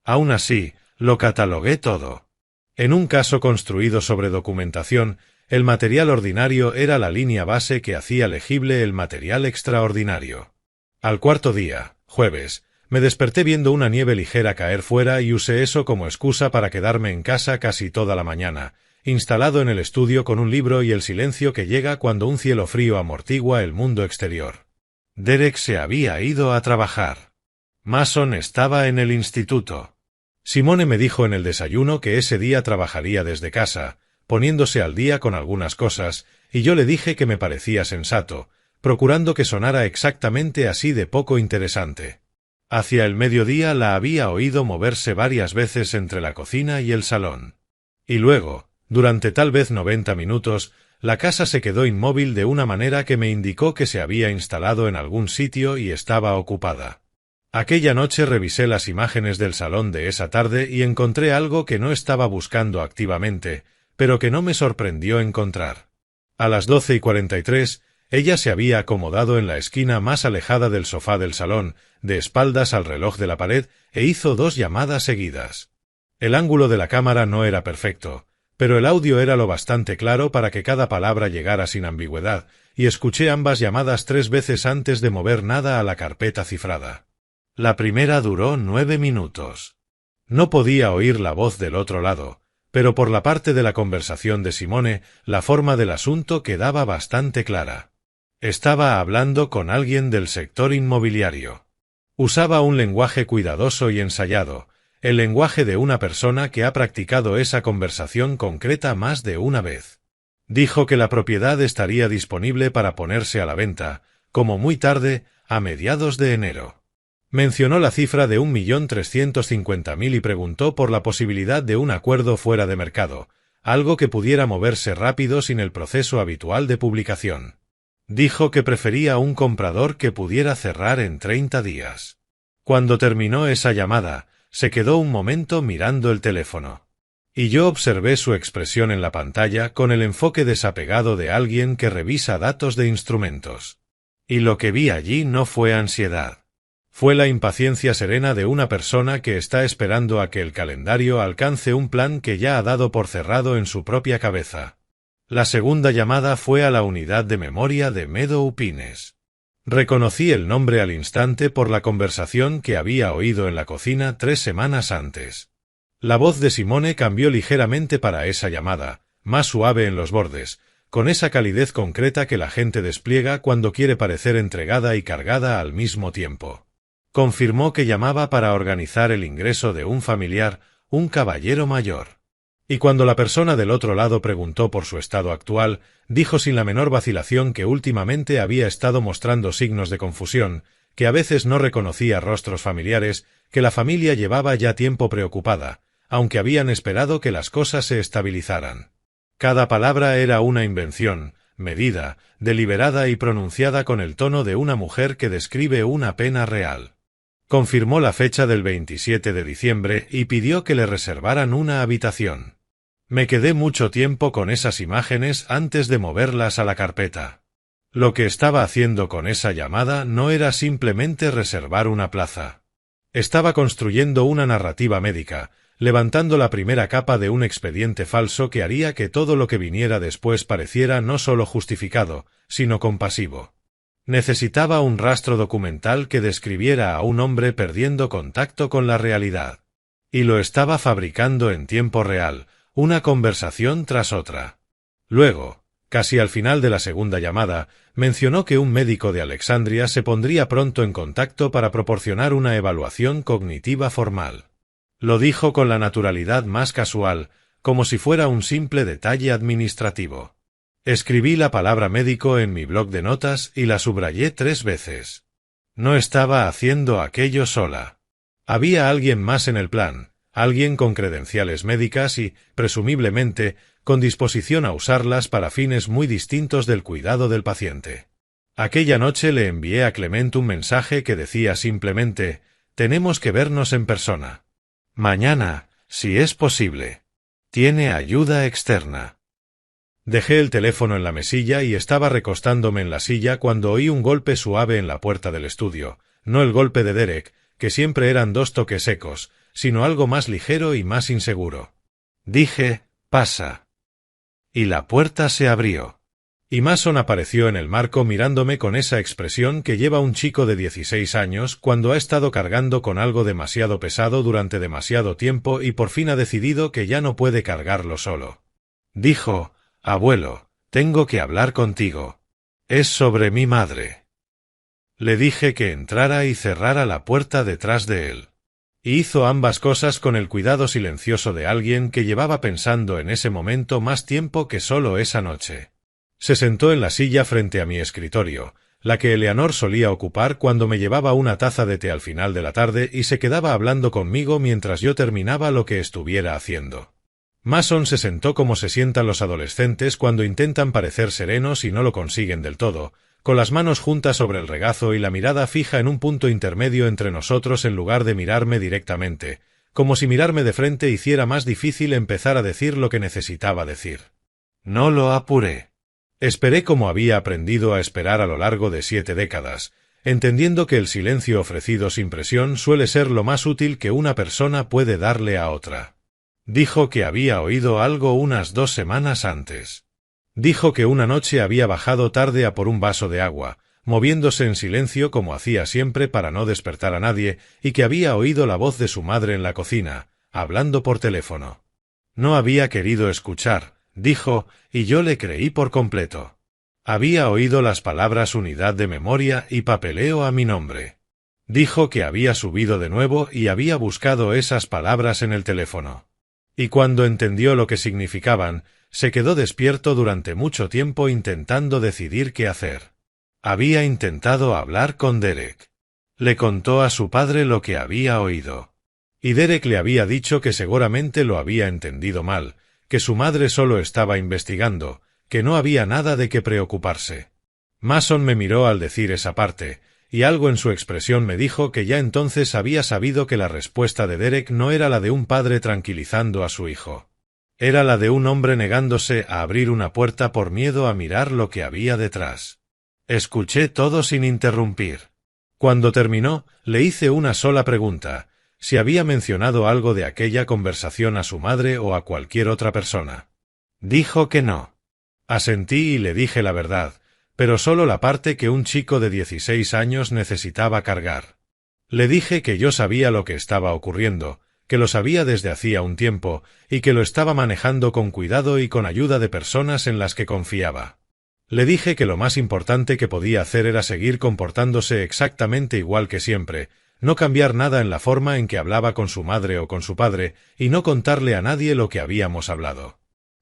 Aún así, lo catalogué todo. En un caso construido sobre documentación, el material ordinario era la línea base que hacía legible el material extraordinario. Al 4.º día, jueves, me desperté viendo una nieve ligera caer fuera y usé eso como excusa para quedarme en casa casi toda la mañana, instalado en el estudio con un libro y el silencio que llega cuando un cielo frío amortigua el mundo exterior. Derek se había ido a trabajar. Mason estaba en el instituto. Simone me dijo en el desayuno que ese día trabajaría desde casa, poniéndose al día con algunas cosas, y yo le dije que me parecía sensato, procurando que sonara exactamente así de poco interesante. Hacia el mediodía la había oído moverse varias veces entre la cocina y el salón. Y luego, durante tal vez 90 minutos, la casa se quedó inmóvil de una manera que me indicó que se había instalado en algún sitio y estaba ocupada. Aquella noche revisé las imágenes del salón de esa tarde y encontré algo que no estaba buscando activamente, pero que no me sorprendió encontrar. A las 12:43, ella se había acomodado en la esquina más alejada del sofá del salón, de espaldas al reloj de la pared, e hizo 2 llamadas seguidas. El ángulo de la cámara no era perfecto, pero el audio era lo bastante claro para que cada palabra llegara sin ambigüedad, y escuché ambas llamadas 3 veces antes de mover nada a la carpeta cifrada. La primera duró 9 minutos. No podía oír la voz del otro lado, pero por la parte de la conversación de Simone, la forma del asunto quedaba bastante clara. Estaba hablando con alguien del sector inmobiliario. Usaba un lenguaje cuidadoso y ensayado, el lenguaje de una persona que ha practicado esa conversación concreta más de una vez. Dijo que la propiedad estaría disponible para ponerse a la venta, como muy tarde, a mediados de enero. Mencionó la cifra de 1.350.000 y preguntó por la posibilidad de un acuerdo fuera de mercado, algo que pudiera moverse rápido sin el proceso habitual de publicación. Dijo que prefería un comprador que pudiera cerrar en 30 días. Cuando terminó esa llamada, se quedó un momento mirando el teléfono. Y yo observé su expresión en la pantalla con el enfoque desapegado de alguien que revisa datos de instrumentos. Y lo que vi allí no fue ansiedad. Fue la impaciencia serena de una persona que está esperando a que el calendario alcance un plan que ya ha dado por cerrado en su propia cabeza. La segunda llamada fue a la unidad de memoria de Meadow Pines. Reconocí el nombre al instante por la conversación que había oído en la cocina 3 semanas antes. La voz de Simone cambió ligeramente para esa llamada, más suave en los bordes, con esa calidez concreta que la gente despliega cuando quiere parecer entregada y cargada al mismo tiempo. Confirmó que llamaba para organizar el ingreso de un familiar, un caballero mayor. Y cuando la persona del otro lado preguntó por su estado actual, dijo sin la menor vacilación que últimamente había estado mostrando signos de confusión, que a veces no reconocía rostros familiares, que la familia llevaba ya tiempo preocupada, aunque habían esperado que las cosas se estabilizaran. Cada palabra era una invención, medida, deliberada y pronunciada con el tono de una mujer que describe una pena real. Confirmó la fecha del 27 de diciembre y pidió que le reservaran una habitación. Me quedé mucho tiempo con esas imágenes antes de moverlas a la carpeta. Lo que estaba haciendo con esa llamada no era simplemente reservar una plaza. Estaba construyendo una narrativa médica, levantando la primera capa de un expediente falso que haría que todo lo que viniera después pareciera no solo justificado, sino compasivo. Necesitaba un rastro documental que describiera a un hombre perdiendo contacto con la realidad. Y lo estaba fabricando en tiempo real, una conversación tras otra. Luego, casi al final de la segunda llamada, mencionó que un médico de Alexandria se pondría pronto en contacto para proporcionar una evaluación cognitiva formal. Lo dijo con la naturalidad más casual, como si fuera un simple detalle administrativo. Escribí la palabra médico en mi bloc de notas y la subrayé 3 veces. No estaba haciendo aquello sola. Había alguien más en el plan, alguien con credenciales médicas y, presumiblemente, con disposición a usarlas para fines muy distintos del cuidado del paciente. Aquella noche le envié a Clement un mensaje que decía simplemente: «Tenemos que vernos en persona. Mañana, si es posible. Tiene ayuda externa». Dejé el teléfono en la mesilla y estaba recostándome en la silla cuando oí un golpe suave en la puerta del estudio, no el golpe de Derek, que siempre eran 2 toques secos, sino algo más ligero y más inseguro. Dije: «Pasa». Y la puerta se abrió. Y Mason apareció en el marco mirándome con esa expresión que lleva un chico de 16 años cuando ha estado cargando con algo demasiado pesado durante demasiado tiempo y por fin ha decidido que ya no puede cargarlo solo. Dijo: «Abuelo, tengo que hablar contigo. Es sobre mi madre». Le dije que entrara y cerrara la puerta detrás de él. Y hizo ambas cosas con el cuidado silencioso de alguien que llevaba pensando en ese momento más tiempo que solo esa noche. Se sentó en la silla frente a mi escritorio, la que Eleanor solía ocupar cuando me llevaba una taza de té al final de la tarde y se quedaba hablando conmigo mientras yo terminaba lo que estuviera haciendo. Mason se sentó como se sientan los adolescentes cuando intentan parecer serenos y no lo consiguen del todo, con las manos juntas sobre el regazo y la mirada fija en un punto intermedio entre nosotros en lugar de mirarme directamente, como si mirarme de frente hiciera más difícil empezar a decir lo que necesitaba decir. No lo apuré. Esperé como había aprendido a esperar a lo largo de 7 décadas, entendiendo que el silencio ofrecido sin presión suele ser lo más útil que una persona puede darle a otra. Dijo que había oído algo unas 2 semanas antes. Dijo que una noche había bajado tarde a por un vaso de agua, moviéndose en silencio como hacía siempre para no despertar a nadie, y que había oído la voz de su madre en la cocina, hablando por teléfono. No había querido escuchar, dijo, y yo le creí por completo. Había oído las palabras unidad de memoria y papeleo a mi nombre. Dijo que había subido de nuevo y había buscado esas palabras en el teléfono. Y cuando entendió lo que significaban, se quedó despierto durante mucho tiempo intentando decidir qué hacer. Había intentado hablar con Derek. Le contó a su padre lo que había oído. Y Derek le había dicho que seguramente lo había entendido mal, que su madre solo estaba investigando, que no había nada de qué preocuparse. Mason me miró al decir esa parte, y algo en su expresión me dijo que ya entonces había sabido que la respuesta de Derek no era la de un padre tranquilizando a su hijo. Era la de un hombre negándose a abrir una puerta por miedo a mirar lo que había detrás. Escuché todo sin interrumpir. Cuando terminó, le hice una sola pregunta, si había mencionado algo de aquella conversación a su madre o a cualquier otra persona. Dijo que no. Asentí y le dije la verdad, pero solo la parte que un chico de 16 años necesitaba cargar. Le dije que yo sabía lo que estaba ocurriendo, que lo sabía desde hacía un tiempo, y que lo estaba manejando con cuidado y con ayuda de personas en las que confiaba. Le dije que lo más importante que podía hacer era seguir comportándose exactamente igual que siempre, no cambiar nada en la forma en que hablaba con su madre o con su padre, y no contarle a nadie lo que habíamos hablado.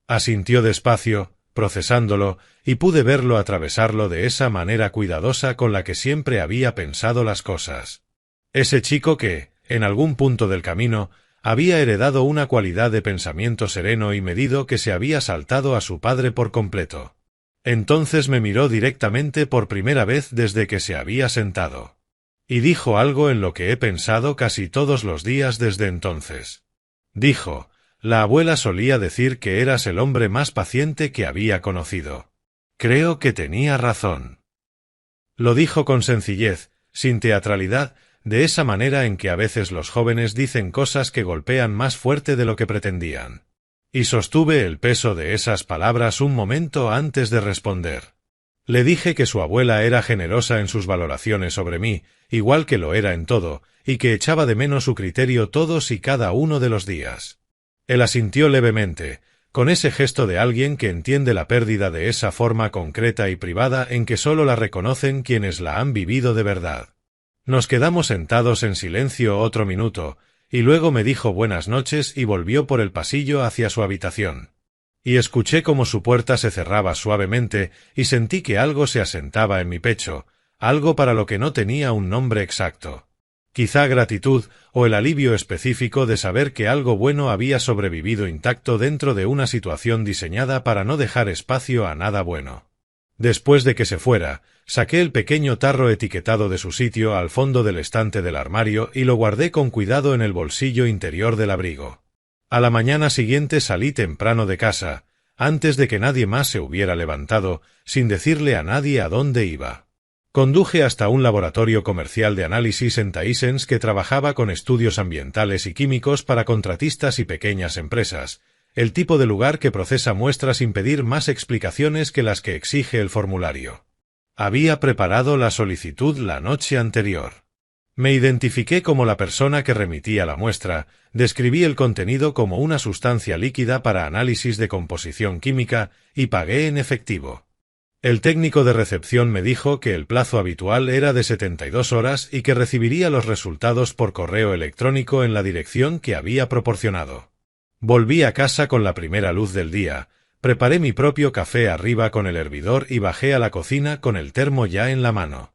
Asintió despacio, procesándolo, y pude verlo atravesarlo de esa manera cuidadosa con la que siempre había pensado las cosas. Ese chico que, en algún punto del camino, había heredado una cualidad de pensamiento sereno y medido que se había saltado a su padre por completo. Entonces me miró directamente por primera vez desde que se había sentado. Y dijo algo en lo que he pensado casi todos los días desde entonces. Dijo, la abuela solía decir que eras el hombre más paciente que había conocido. Creo que tenía razón. Lo dijo con sencillez, sin teatralidad, de esa manera en que a veces los jóvenes dicen cosas que golpean más fuerte de lo que pretendían. Y sostuve el peso de esas palabras un momento antes de responder. Le dije que su abuela era generosa en sus valoraciones sobre mí, igual que lo era en todo, y que echaba de menos su criterio todos y cada uno de los días. Él asintió levemente, con ese gesto de alguien que entiende la pérdida de esa forma concreta y privada en que solo la reconocen quienes la han vivido de verdad. Nos quedamos sentados en silencio otro minuto, y luego me dijo buenas noches y volvió por el pasillo hacia su habitación. Y escuché cómo su puerta se cerraba suavemente y sentí que algo se asentaba en mi pecho, algo para lo que no tenía un nombre exacto. Quizá gratitud o el alivio específico de saber que algo bueno había sobrevivido intacto dentro de una situación diseñada para no dejar espacio a nada bueno. Después de que se fuera, saqué el pequeño tarro etiquetado de su sitio al fondo del estante del armario y lo guardé con cuidado en el bolsillo interior del abrigo. A la mañana siguiente salí temprano de casa, antes de que nadie más se hubiera levantado, sin decirle a nadie a dónde iba. Conduje hasta un laboratorio comercial de análisis en Tysons que trabajaba con estudios ambientales y químicos para contratistas y pequeñas empresas, el tipo de lugar que procesa muestras sin pedir más explicaciones que las que exige el formulario. Había preparado la solicitud la noche anterior. Me identifiqué como la persona que remitía la muestra, describí el contenido como una sustancia líquida para análisis de composición química y pagué en efectivo. El técnico de recepción me dijo que el plazo habitual era de 72 horas y que recibiría los resultados por correo electrónico en la dirección que había proporcionado. Volví a casa con la primera luz del día, preparé mi propio café arriba con el hervidor y bajé a la cocina con el termo ya en la mano.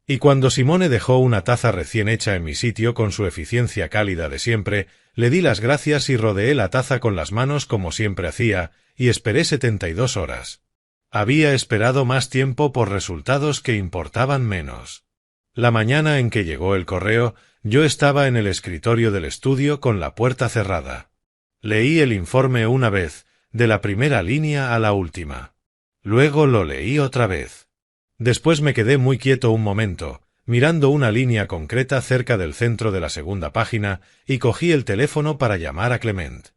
Y cuando Simone dejó una taza recién hecha en mi sitio con su eficiencia cálida de siempre, le di las gracias y rodeé la taza con las manos como siempre hacía, y esperé 72 horas. Había esperado más tiempo por resultados que importaban menos. La mañana en que llegó el correo, yo estaba en el escritorio del estudio con la puerta cerrada. Leí el informe una vez, de la primera línea a la última. Luego lo leí otra vez. Después me quedé muy quieto un momento, mirando una línea concreta cerca del centro de la segunda página, y cogí el teléfono para llamar a Clement.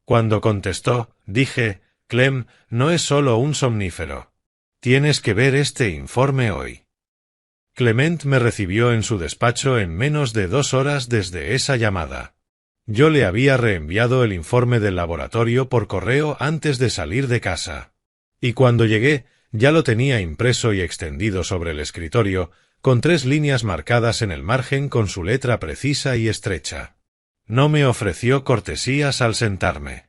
Cuando contestó, dije: «Clem, no es solo un somnífero. Tienes que ver este informe hoy». Clement me recibió en su despacho en menos de 2 horas desde esa llamada. Yo le había reenviado el informe del laboratorio por correo antes de salir de casa. Y cuando llegué, ya lo tenía impreso y extendido sobre el escritorio, con 3 líneas marcadas en el margen con su letra precisa y estrecha. No me ofreció cortesías al sentarme.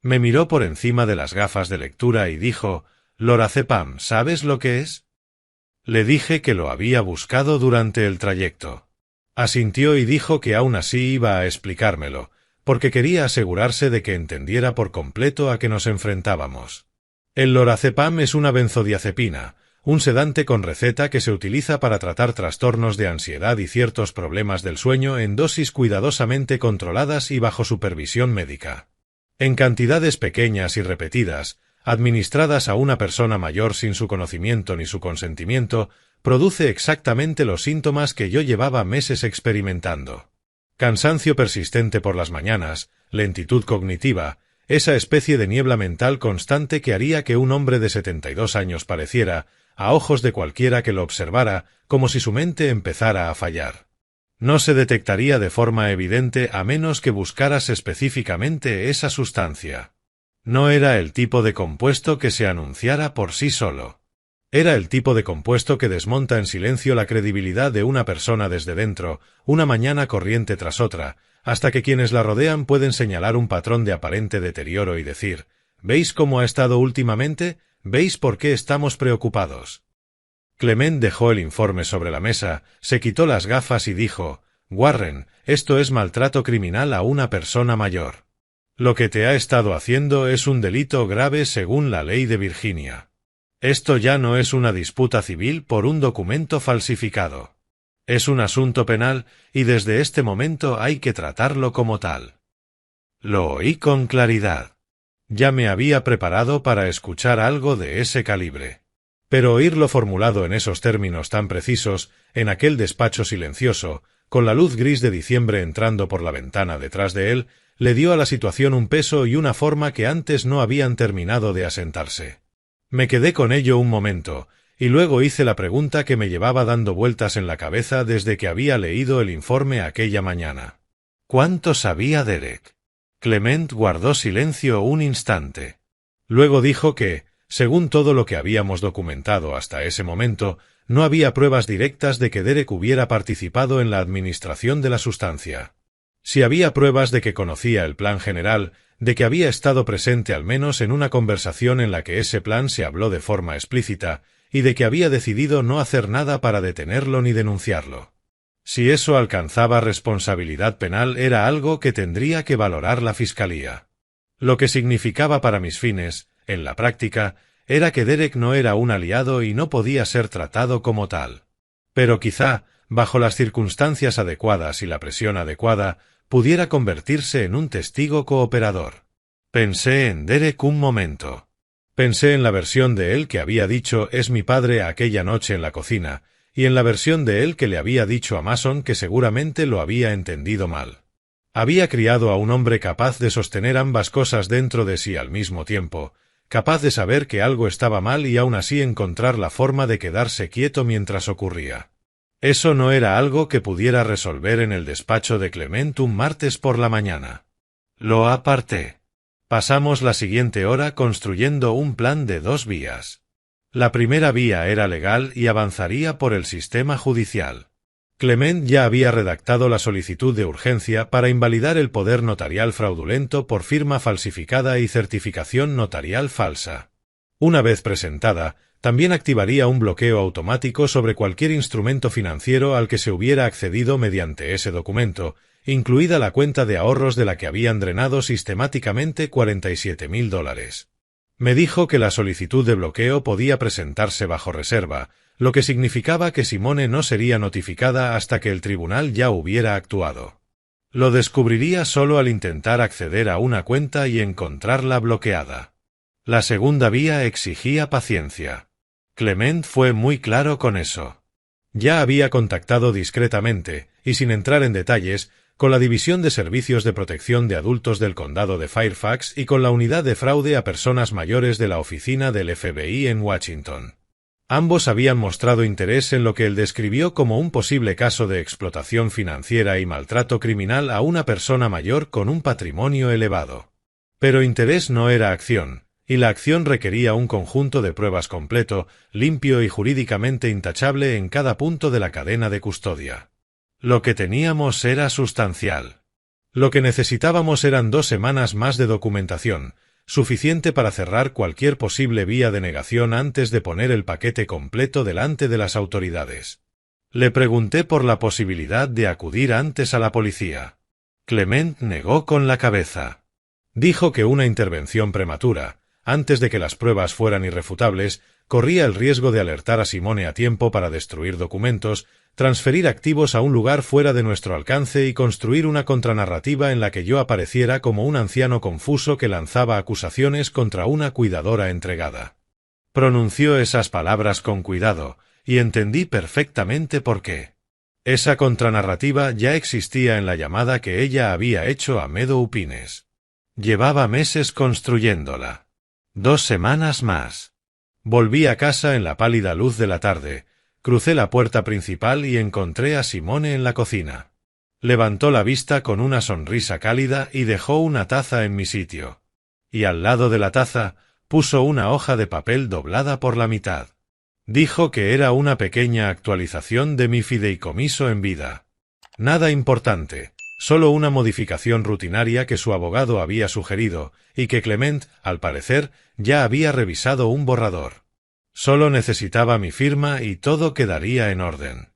Me miró por encima de las gafas de lectura y dijo: «Lorazepam, ¿sabes lo que es?». Le dije que lo había buscado durante el trayecto. Asintió y dijo que aún así iba a explicármelo, porque quería asegurarse de que entendiera por completo a qué nos enfrentábamos. El lorazepam es una benzodiazepina, un sedante con receta que se utiliza para tratar trastornos de ansiedad y ciertos problemas del sueño en dosis cuidadosamente controladas y bajo supervisión médica. En cantidades pequeñas y repetidas, administradas a una persona mayor sin su conocimiento ni su consentimiento, produce exactamente los síntomas que yo llevaba meses experimentando. Cansancio persistente por las mañanas, lentitud cognitiva, esa especie de niebla mental constante que haría que un hombre de 72 años pareciera, a ojos de cualquiera que lo observara, como si su mente empezara a fallar. No se detectaría de forma evidente a menos que buscaras específicamente esa sustancia. No era el tipo de compuesto que se anunciara por sí solo. Era el tipo de compuesto que desmonta en silencio la credibilidad de una persona desde dentro, una mañana corriente tras otra, hasta que quienes la rodean pueden señalar un patrón de aparente deterioro y decir: «¿Veis cómo ha estado últimamente? ¿Veis por qué estamos preocupados?». Clement dejó el informe sobre la mesa, se quitó las gafas y dijo: «Warren, esto es maltrato criminal a una persona mayor. Lo que te ha estado haciendo es un delito grave según la ley de Virginia. Esto ya no es una disputa civil por un documento falsificado. Es un asunto penal y desde este momento hay que tratarlo como tal». Lo oí con claridad. Ya me había preparado para escuchar algo de ese calibre. Pero oírlo formulado en esos términos tan precisos, en aquel despacho silencioso, con la luz gris de diciembre entrando por la ventana detrás de él, le dio a la situación un peso y una forma que antes no habían terminado de asentarse. Me quedé con ello un momento, y luego hice la pregunta que me llevaba dando vueltas en la cabeza desde que había leído el informe aquella mañana. ¿Cuánto sabía Derek? Clement guardó silencio un instante. Luego dijo que, según todo lo que habíamos documentado hasta ese momento, no había pruebas directas de que Derek hubiera participado en la administración de la sustancia. Si había pruebas de que conocía el plan general, de que había estado presente al menos en una conversación en la que ese plan se habló de forma explícita, y de que había decidido no hacer nada para detenerlo ni denunciarlo. Si eso alcanzaba responsabilidad penal era algo que tendría que valorar la Fiscalía. Lo que significaba para mis fines, en la práctica, era que Derek no era un aliado y no podía ser tratado como tal. Pero quizá, bajo las circunstancias adecuadas y la presión adecuada, pudiera convertirse en un testigo cooperador. Pensé en Derek un momento. Pensé en la versión de él que había dicho «es mi padre» aquella noche en la cocina, y en la versión de él que le había dicho a Mason que seguramente lo había entendido mal. Había criado a un hombre capaz de sostener ambas cosas dentro de sí al mismo tiempo, capaz de saber que algo estaba mal y aún así encontrar la forma de quedarse quieto mientras ocurría. Eso no era algo que pudiera resolver en el despacho de Clement un martes por la mañana. Lo aparté. Pasamos la siguiente hora construyendo un plan de 2 vías. La primera vía era legal y avanzaría por el sistema judicial. Clement ya había redactado la solicitud de urgencia para invalidar el poder notarial fraudulento por firma falsificada y certificación notarial falsa. Una vez presentada, También activaría un bloqueo automático sobre cualquier instrumento financiero al que se hubiera accedido mediante ese documento, incluida la cuenta de ahorros de la que habían drenado sistemáticamente $47,000. Me dijo que la solicitud de bloqueo podía presentarse bajo reserva, lo que significaba que Simone no sería notificada hasta que el tribunal ya hubiera actuado. Lo descubriría solo al intentar acceder a una cuenta y encontrarla bloqueada. La segunda vía exigía paciencia. Clement fue muy claro con eso. Ya había contactado discretamente, y sin entrar en detalles, con la División de Servicios de Protección de Adultos del Condado de Fairfax y con la Unidad de Fraude a Personas Mayores de la Oficina del FBI en Washington. Ambos habían mostrado interés en lo que él describió como un posible caso de explotación financiera y maltrato criminal a una persona mayor con un patrimonio elevado. Pero interés no era acción, y la acción requería un conjunto de pruebas completo, limpio y jurídicamente intachable en cada punto de la cadena de custodia. Lo que teníamos era sustancial. Lo que necesitábamos eran 2 semanas más de documentación, suficiente para cerrar cualquier posible vía de negación antes de poner el paquete completo delante de las autoridades. Le pregunté por la posibilidad de acudir antes a la policía. Clement negó con la cabeza. Dijo que una intervención prematura, antes de que las pruebas fueran irrefutables, corría el riesgo de alertar a Simone a tiempo para destruir documentos, transferir activos a un lugar fuera de nuestro alcance y construir una contranarrativa en la que yo apareciera como un anciano confuso que lanzaba acusaciones contra una cuidadora entregada. Pronunció esas palabras con cuidado, y entendí perfectamente por qué. Esa contranarrativa ya existía en la llamada que ella había hecho a Meadow Pines. Llevaba meses construyéndola. 2 semanas más. Volví a casa en la pálida luz de la tarde, crucé la puerta principal y encontré a Simone en la cocina. Levantó la vista con una sonrisa cálida y dejó una taza en mi sitio. Y al lado de la taza, puso una hoja de papel doblada por la mitad. Dijo que era una pequeña actualización de mi fideicomiso en vida. Nada importante. Solo una modificación rutinaria que su abogado había sugerido, y que Clement, al parecer, ya había revisado un borrador. Solo necesitaba mi firma y todo quedaría en orden.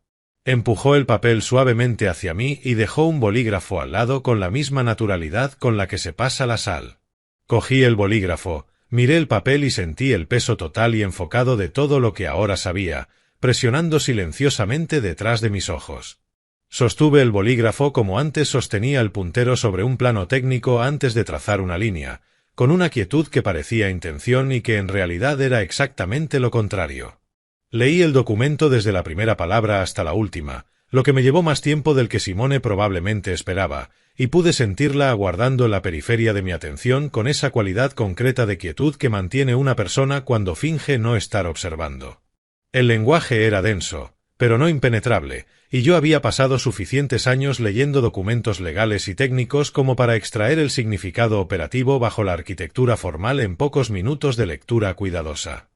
Empujó el papel suavemente hacia mí y dejó un bolígrafo al lado con la misma naturalidad con la que se pasa la sal. Cogí el bolígrafo, miré el papel y sentí el peso total y enfocado de todo lo que ahora sabía, presionando silenciosamente detrás de mis ojos. Sostuve el bolígrafo como antes sostenía el puntero sobre un plano técnico antes de trazar una línea, con una quietud que parecía intención y que en realidad era exactamente lo contrario. Leí el documento desde la primera palabra hasta la última, lo que me llevó más tiempo del que Simone probablemente esperaba, y pude sentirla aguardando en la periferia de mi atención con esa cualidad concreta de quietud que mantiene una persona cuando finge no estar observando. El lenguaje era denso, pero no impenetrable, y yo había pasado suficientes años leyendo documentos legales y técnicos como para extraer el significado operativo bajo la arquitectura formal en pocos minutos de lectura cuidadosa.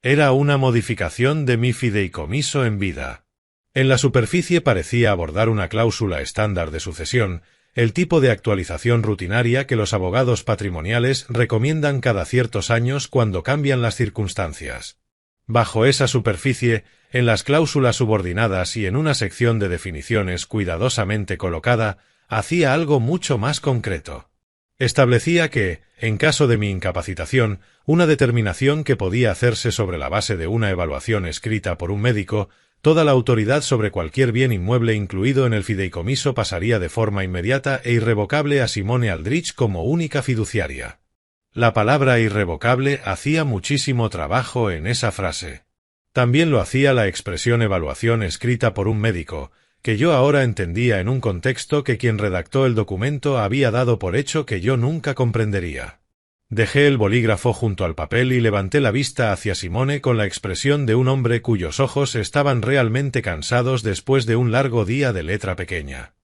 Era una modificación de mi fideicomiso en vida. En la superficie parecía abordar una cláusula estándar de sucesión, el tipo de actualización rutinaria que los abogados patrimoniales recomiendan cada ciertos años cuando cambian las circunstancias. Bajo esa superficie, en las cláusulas subordinadas y en una sección de definiciones cuidadosamente colocada, hacía algo mucho más concreto. Establecía que, en caso de mi incapacitación, una determinación que podía hacerse sobre la base de una evaluación escrita por un médico, toda la autoridad sobre cualquier bien inmueble incluido en el fideicomiso pasaría de forma inmediata e irrevocable a Simone Aldrich como única fiduciaria. La palabra irrevocable hacía muchísimo trabajo en esa frase. También lo hacía la expresión evaluación escrita por un médico, que yo ahora entendía en un contexto que quien redactó el documento había dado por hecho que yo nunca comprendería. Dejé el bolígrafo junto al papel y levanté la vista hacia Simone con la expresión de un hombre cuyos ojos estaban realmente cansados después de un largo día de letra pequeña.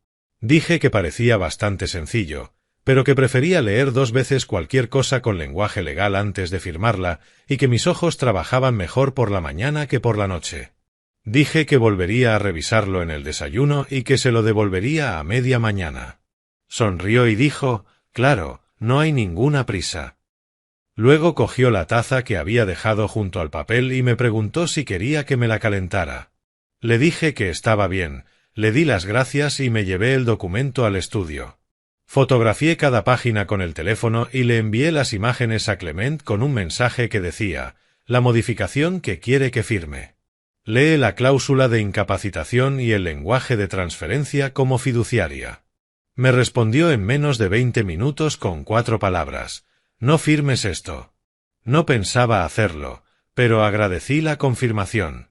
Dije que parecía bastante sencillo, pero que prefería leer 2 veces cualquier cosa con lenguaje legal antes de firmarla, y que mis ojos trabajaban mejor por la mañana que por la noche. Dije que volvería a revisarlo en el desayuno y que se lo devolvería a media mañana. Sonrió y dijo, «Claro, no hay ninguna prisa». Luego cogió la taza que había dejado junto al papel y me preguntó si quería que me la calentara. Le dije que estaba bien, le di las gracias y me llevé el documento al estudio. Fotografié cada página con el teléfono y le envié las imágenes a Clement con un mensaje que decía: la modificación que quiere que firme. Lee la cláusula de incapacitación y el lenguaje de transferencia como fiduciaria. Me respondió en menos de 20 minutos con 4 palabras: no firmes esto. No pensaba hacerlo, pero agradecí la confirmación.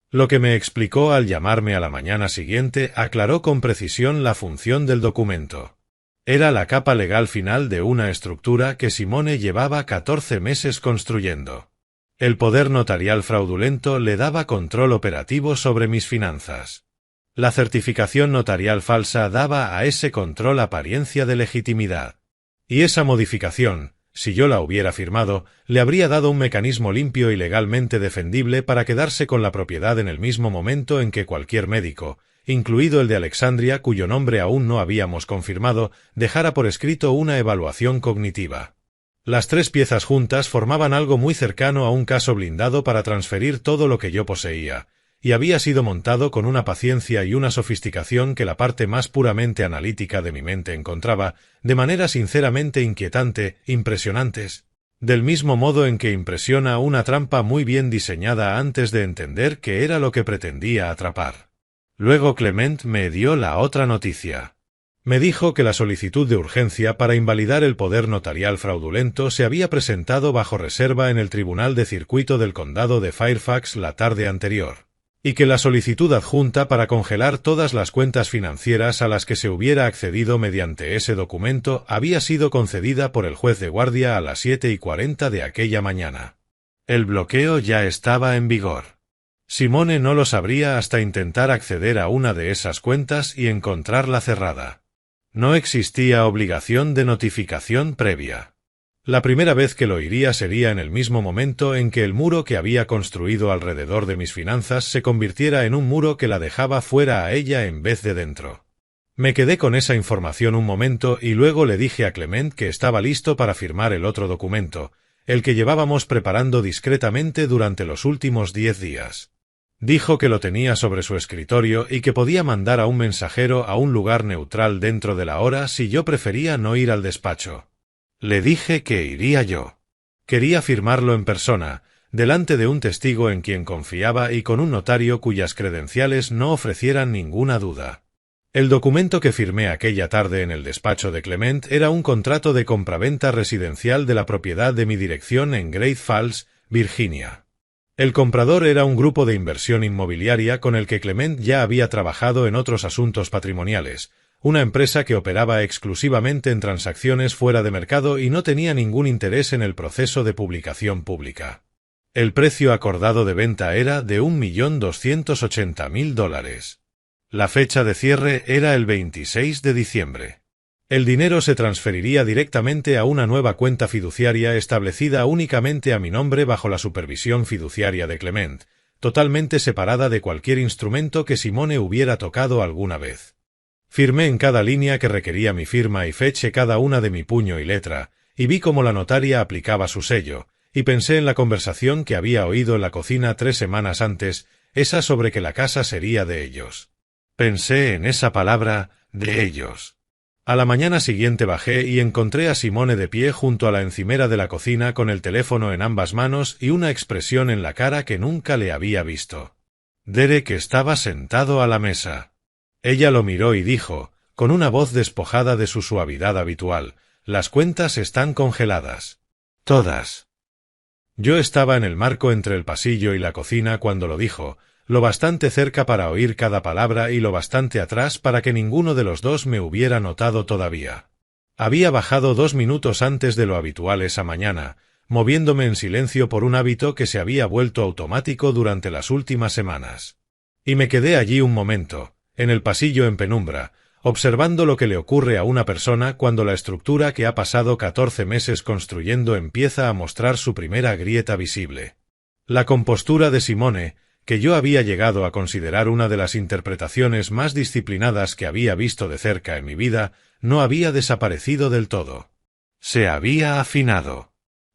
Lo que me explicó al llamarme a la mañana siguiente aclaró con precisión la función del documento. Era la capa legal final de una estructura que Simone llevaba 14 meses construyendo. El poder notarial fraudulento le daba control operativo sobre mis finanzas. La certificación notarial falsa daba a ese control apariencia de legitimidad. Y esa modificación, si yo la hubiera firmado, le habría dado un mecanismo limpio y legalmente defendible para quedarse con la propiedad en el mismo momento en que cualquier médico, incluido el de Alexandria, cuyo nombre aún no habíamos confirmado, dejara por escrito una evaluación cognitiva. Las 3 piezas juntas formaban algo muy cercano a un caso blindado para transferir todo lo que yo poseía, y había sido montado con una paciencia y una sofisticación que la parte más puramente analítica de mi mente encontraba, de manera sinceramente inquietante, impresionantes, del mismo modo en que impresiona una trampa muy bien diseñada antes de entender qué era lo que pretendía atrapar. Luego Clement me dio la otra noticia. Me dijo que la solicitud de urgencia para invalidar el poder notarial fraudulento se había presentado bajo reserva en el Tribunal de Circuito del Condado de Fairfax la tarde anterior, y que la solicitud adjunta para congelar todas las cuentas financieras a las que se hubiera accedido mediante ese documento había sido concedida por el juez de guardia a las 7:40 de aquella mañana. El bloqueo ya estaba en vigor. Simone no lo sabría hasta intentar acceder a una de esas cuentas y encontrarla cerrada. No existía obligación de notificación previa. La primera vez que lo oiría sería en el mismo momento en que el muro que había construido alrededor de mis finanzas se convirtiera en un muro que la dejaba fuera a ella en vez de dentro. Me quedé con esa información un momento y luego le dije a Clement que estaba listo para firmar el otro documento, el que llevábamos preparando discretamente durante los últimos 10 días. Dijo que lo tenía sobre su escritorio y que podía mandar a un mensajero a un lugar neutral dentro de la hora si yo prefería no ir al despacho. Le dije que iría yo. Quería firmarlo en persona, delante de un testigo en quien confiaba y con un notario cuyas credenciales no ofrecieran ninguna duda. El documento que firmé aquella tarde en el despacho de Clement era un contrato de compraventa residencial de la propiedad de mi dirección en Great Falls, Virginia. El comprador era un grupo de inversión inmobiliaria con el que Clement ya había trabajado en otros asuntos patrimoniales, una empresa que operaba exclusivamente en transacciones fuera de mercado y no tenía ningún interés en el proceso de publicación pública. El precio acordado de venta era de $1.280.000. La fecha de cierre era el 26 de diciembre. El dinero se transferiría directamente a una nueva cuenta fiduciaria establecida únicamente a mi nombre bajo la supervisión fiduciaria de Clement, totalmente separada de cualquier instrumento que Simone hubiera tocado alguna vez. Firmé en cada línea que requería mi firma y feché cada una de mi puño y letra, y vi cómo la notaria aplicaba su sello, y pensé en la conversación que había oído en la cocina 3 semanas antes, esa sobre que la casa sería de ellos. Pensé en esa palabra, de ellos. A la mañana siguiente bajé y encontré a Simone de pie junto a la encimera de la cocina con el teléfono en ambas manos y una expresión en la cara que nunca le había visto. Derek estaba sentado a la mesa. Ella lo miró y dijo, con una voz despojada de su suavidad habitual: «Las cuentas están congeladas. Todas». Yo estaba en el marco entre el pasillo y la cocina cuando lo dijo, lo bastante cerca para oír cada palabra y lo bastante atrás para que ninguno de los dos me hubiera notado todavía. Había bajado 2 minutos antes de lo habitual esa mañana, moviéndome en silencio por un hábito que se había vuelto automático durante las últimas semanas. Y me quedé allí un momento, en el pasillo en penumbra, observando lo que le ocurre a una persona cuando la estructura que ha pasado 14 meses construyendo empieza a mostrar su primera grieta visible. La compostura de Simone, que yo había llegado a considerar una de las interpretaciones más disciplinadas que había visto de cerca en mi vida, no había desaparecido del todo. Se había afinado.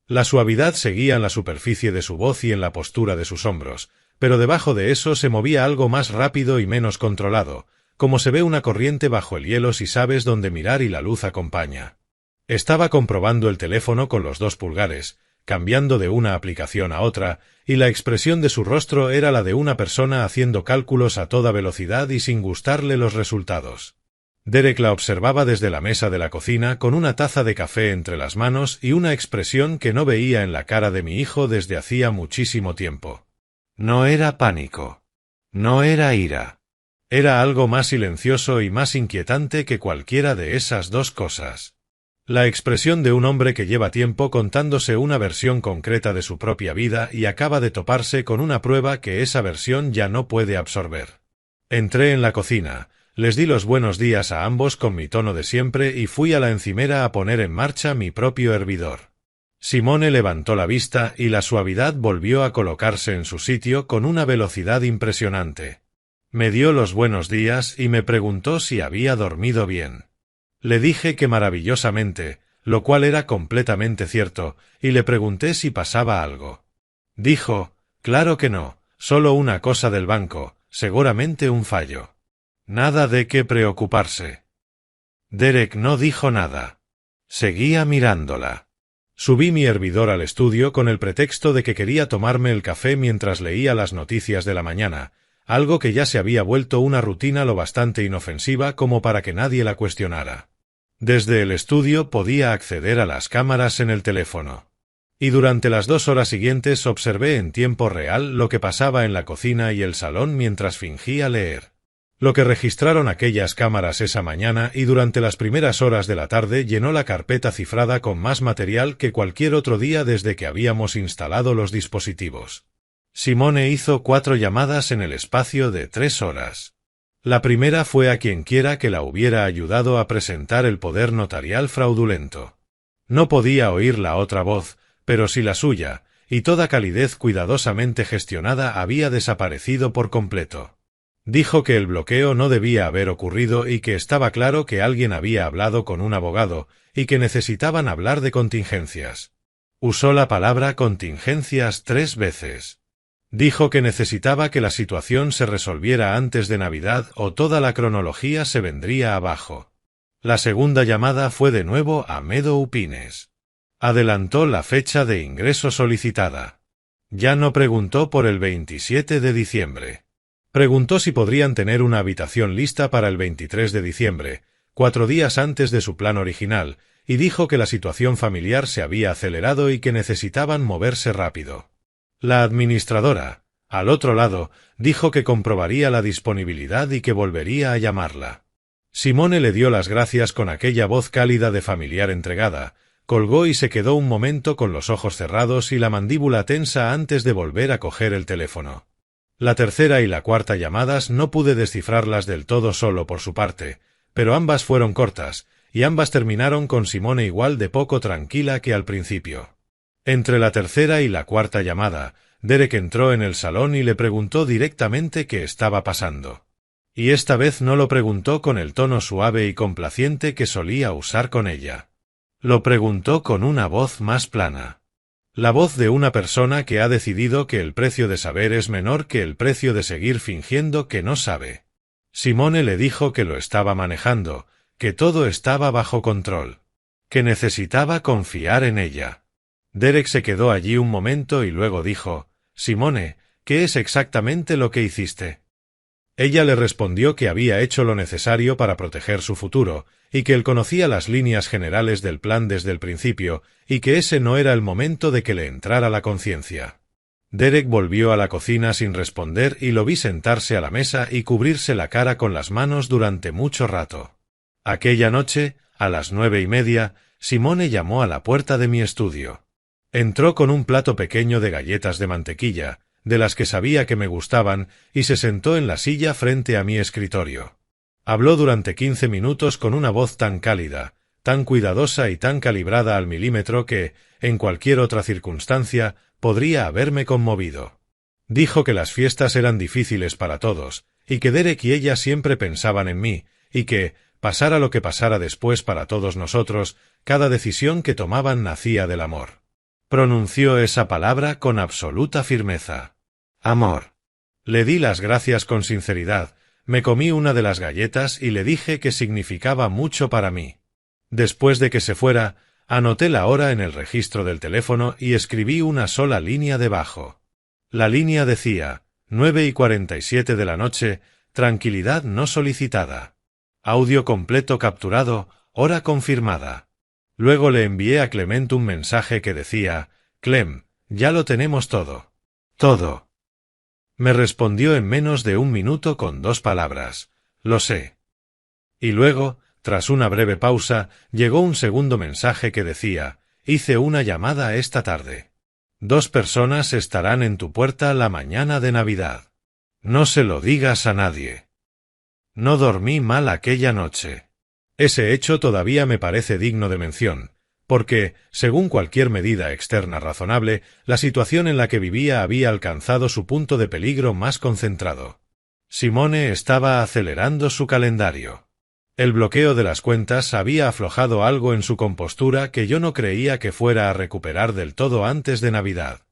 La suavidad seguía en la superficie de su voz y en la postura de sus hombros, pero debajo de eso se movía algo más rápido y menos controlado, como se ve una corriente bajo el hielo si sabes dónde mirar y la luz acompaña. Estaba comprobando el teléfono con los 2 pulgares, cambiando de una aplicación a otra, y la expresión de su rostro era la de una persona haciendo cálculos a toda velocidad y sin gustarle los resultados. Derek la observaba desde la mesa de la cocina con una taza de café entre las manos y una expresión que no veía en la cara de mi hijo desde hacía muchísimo tiempo. No era pánico. No era ira. Era algo más silencioso y más inquietante que cualquiera de esas 2 cosas. La expresión de un hombre que lleva tiempo contándose una versión concreta de su propia vida y acaba de toparse con una prueba que esa versión ya no puede absorber. Entré en la cocina, les di los buenos días a ambos con mi tono de siempre y fui a la encimera a poner en marcha mi propio hervidor. Simone levantó la vista y la suavidad volvió a colocarse en su sitio con una velocidad impresionante. Me dio los buenos días y me preguntó si había dormido bien. Le dije que maravillosamente, lo cual era completamente cierto, y le pregunté si pasaba algo. Dijo, claro que no, solo una cosa del banco, seguramente un fallo. Nada de qué preocuparse. Derek no dijo nada. Seguía mirándola. Subí mi hervidor al estudio con el pretexto de que quería tomarme el café mientras leía las noticias de la mañana, algo que ya se había vuelto una rutina lo bastante inofensiva como para que nadie la cuestionara. Desde el estudio podía acceder a las cámaras en el teléfono. Y durante las 2 horas siguientes observé en tiempo real lo que pasaba en la cocina y el salón mientras fingía leer. Lo que registraron aquellas cámaras esa mañana y durante las primeras horas de la tarde llenó la carpeta cifrada con más material que cualquier otro día desde que habíamos instalado los dispositivos. Simone hizo 4 llamadas en el espacio de 3 horas. La primera fue a quienquiera que la hubiera ayudado a presentar el poder notarial fraudulento. No podía oír la otra voz, pero sí la suya, y toda calidez cuidadosamente gestionada había desaparecido por completo. Dijo que el bloqueo no debía haber ocurrido y que estaba claro que alguien había hablado con un abogado y que necesitaban hablar de contingencias. Usó la palabra contingencias 3 veces. Dijo que necesitaba que la situación se resolviera antes de Navidad o toda la cronología se vendría abajo. La segunda llamada fue de nuevo a Meadow Pines. Adelantó la fecha de ingreso solicitada. Ya no preguntó por el 27 de diciembre. Preguntó si podrían tener una habitación lista para el 23 de diciembre, 4 días antes de su plan original, y dijo que la situación familiar se había acelerado y que necesitaban moverse rápido. La administradora, al otro lado, dijo que comprobaría la disponibilidad y que volvería a llamarla. Simone le dio las gracias con aquella voz cálida de familiar entregada, colgó y se quedó un momento con los ojos cerrados y la mandíbula tensa antes de volver a coger el teléfono. La tercera y la cuarta llamadas no pude descifrarlas del todo solo por su parte, pero ambas fueron cortas, y ambas terminaron con Simone igual de poco tranquila que al principio. Entre la tercera y la cuarta llamada, Derek entró en el salón y le preguntó directamente qué estaba pasando. Y esta vez no lo preguntó con el tono suave y complaciente que solía usar con ella. Lo preguntó con una voz más plana. La voz de una persona que ha decidido que el precio de saber es menor que el precio de seguir fingiendo que no sabe. Simone le dijo que lo estaba manejando, que todo estaba bajo control, que necesitaba confiar en ella. Derek se quedó allí un momento y luego dijo, «Simone, ¿qué es exactamente lo que hiciste?» Ella le respondió que había hecho lo necesario para proteger su futuro, y que él conocía las líneas generales del plan desde el principio, y que ese no era el momento de que le entrara la conciencia. Derek volvió a la cocina sin responder y lo vi sentarse a la mesa y cubrirse la cara con las manos durante mucho rato. Aquella noche, a las 9:30, Simone llamó a la puerta de mi estudio. Entró con un plato pequeño de galletas de mantequilla, de las que sabía que me gustaban, y se sentó en la silla frente a mi escritorio. Habló durante 15 minutos con una voz tan cálida, tan cuidadosa y tan calibrada al milímetro que, en cualquier otra circunstancia, podría haberme conmovido. Dijo que las fiestas eran difíciles para todos, y que Derek y ella siempre pensaban en mí, y que, pasara lo que pasara después para todos nosotros, cada decisión que tomaban nacía del amor. Pronunció esa palabra con absoluta firmeza. Amor. Le di las gracias con sinceridad, me comí una de las galletas y le dije que significaba mucho para mí. Después de que se fuera, anoté la hora en el registro del teléfono y escribí una sola línea debajo. La línea decía, 9:47 de la noche, tranquilidad no solicitada. Audio completo capturado, hora confirmada. Luego le envié a Clement un mensaje que decía, Clem, ya lo tenemos todo. Todo. Me respondió en menos de un minuto con 2 palabras, lo sé. Y luego, tras una breve pausa, llegó un segundo mensaje que decía, hice una llamada esta tarde. 2 personas estarán en tu puerta la mañana de Navidad. No se lo digas a nadie. No dormí mal aquella noche. Ese hecho todavía me parece digno de mención, porque, según cualquier medida externa razonable, la situación en la que vivía había alcanzado su punto de peligro más concentrado. Simone estaba acelerando su calendario. El bloqueo de las cuentas había aflojado algo en su compostura que yo no creía que fuera a recuperar del todo antes de Navidad.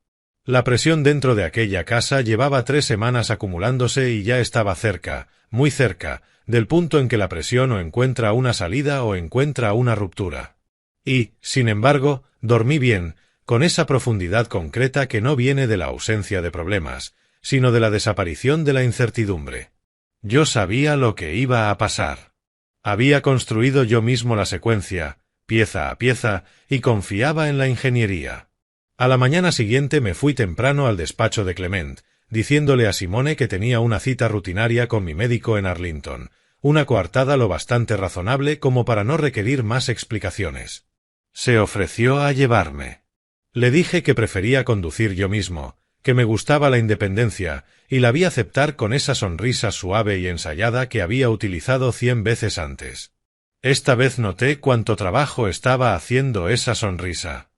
La presión dentro de aquella casa llevaba 3 semanas acumulándose y ya estaba cerca, muy cerca, del punto en que la presión o encuentra una salida o encuentra una ruptura. Y, sin embargo, dormí bien, con esa profundidad concreta que no viene de la ausencia de problemas, sino de la desaparición de la incertidumbre. Yo sabía lo que iba a pasar. Había construido yo mismo la secuencia, pieza a pieza, y confiaba en la ingeniería. A la mañana siguiente me fui temprano al despacho de Clement, diciéndole a Simone que tenía una cita rutinaria con mi médico en Arlington, una coartada lo bastante razonable como para no requerir más explicaciones. Se ofreció a llevarme. Le dije que prefería conducir yo mismo, que me gustaba la independencia, y la vi aceptar con esa sonrisa suave y ensayada que había utilizado 100 veces antes. Esta vez noté cuánto trabajo estaba haciendo esa sonrisa.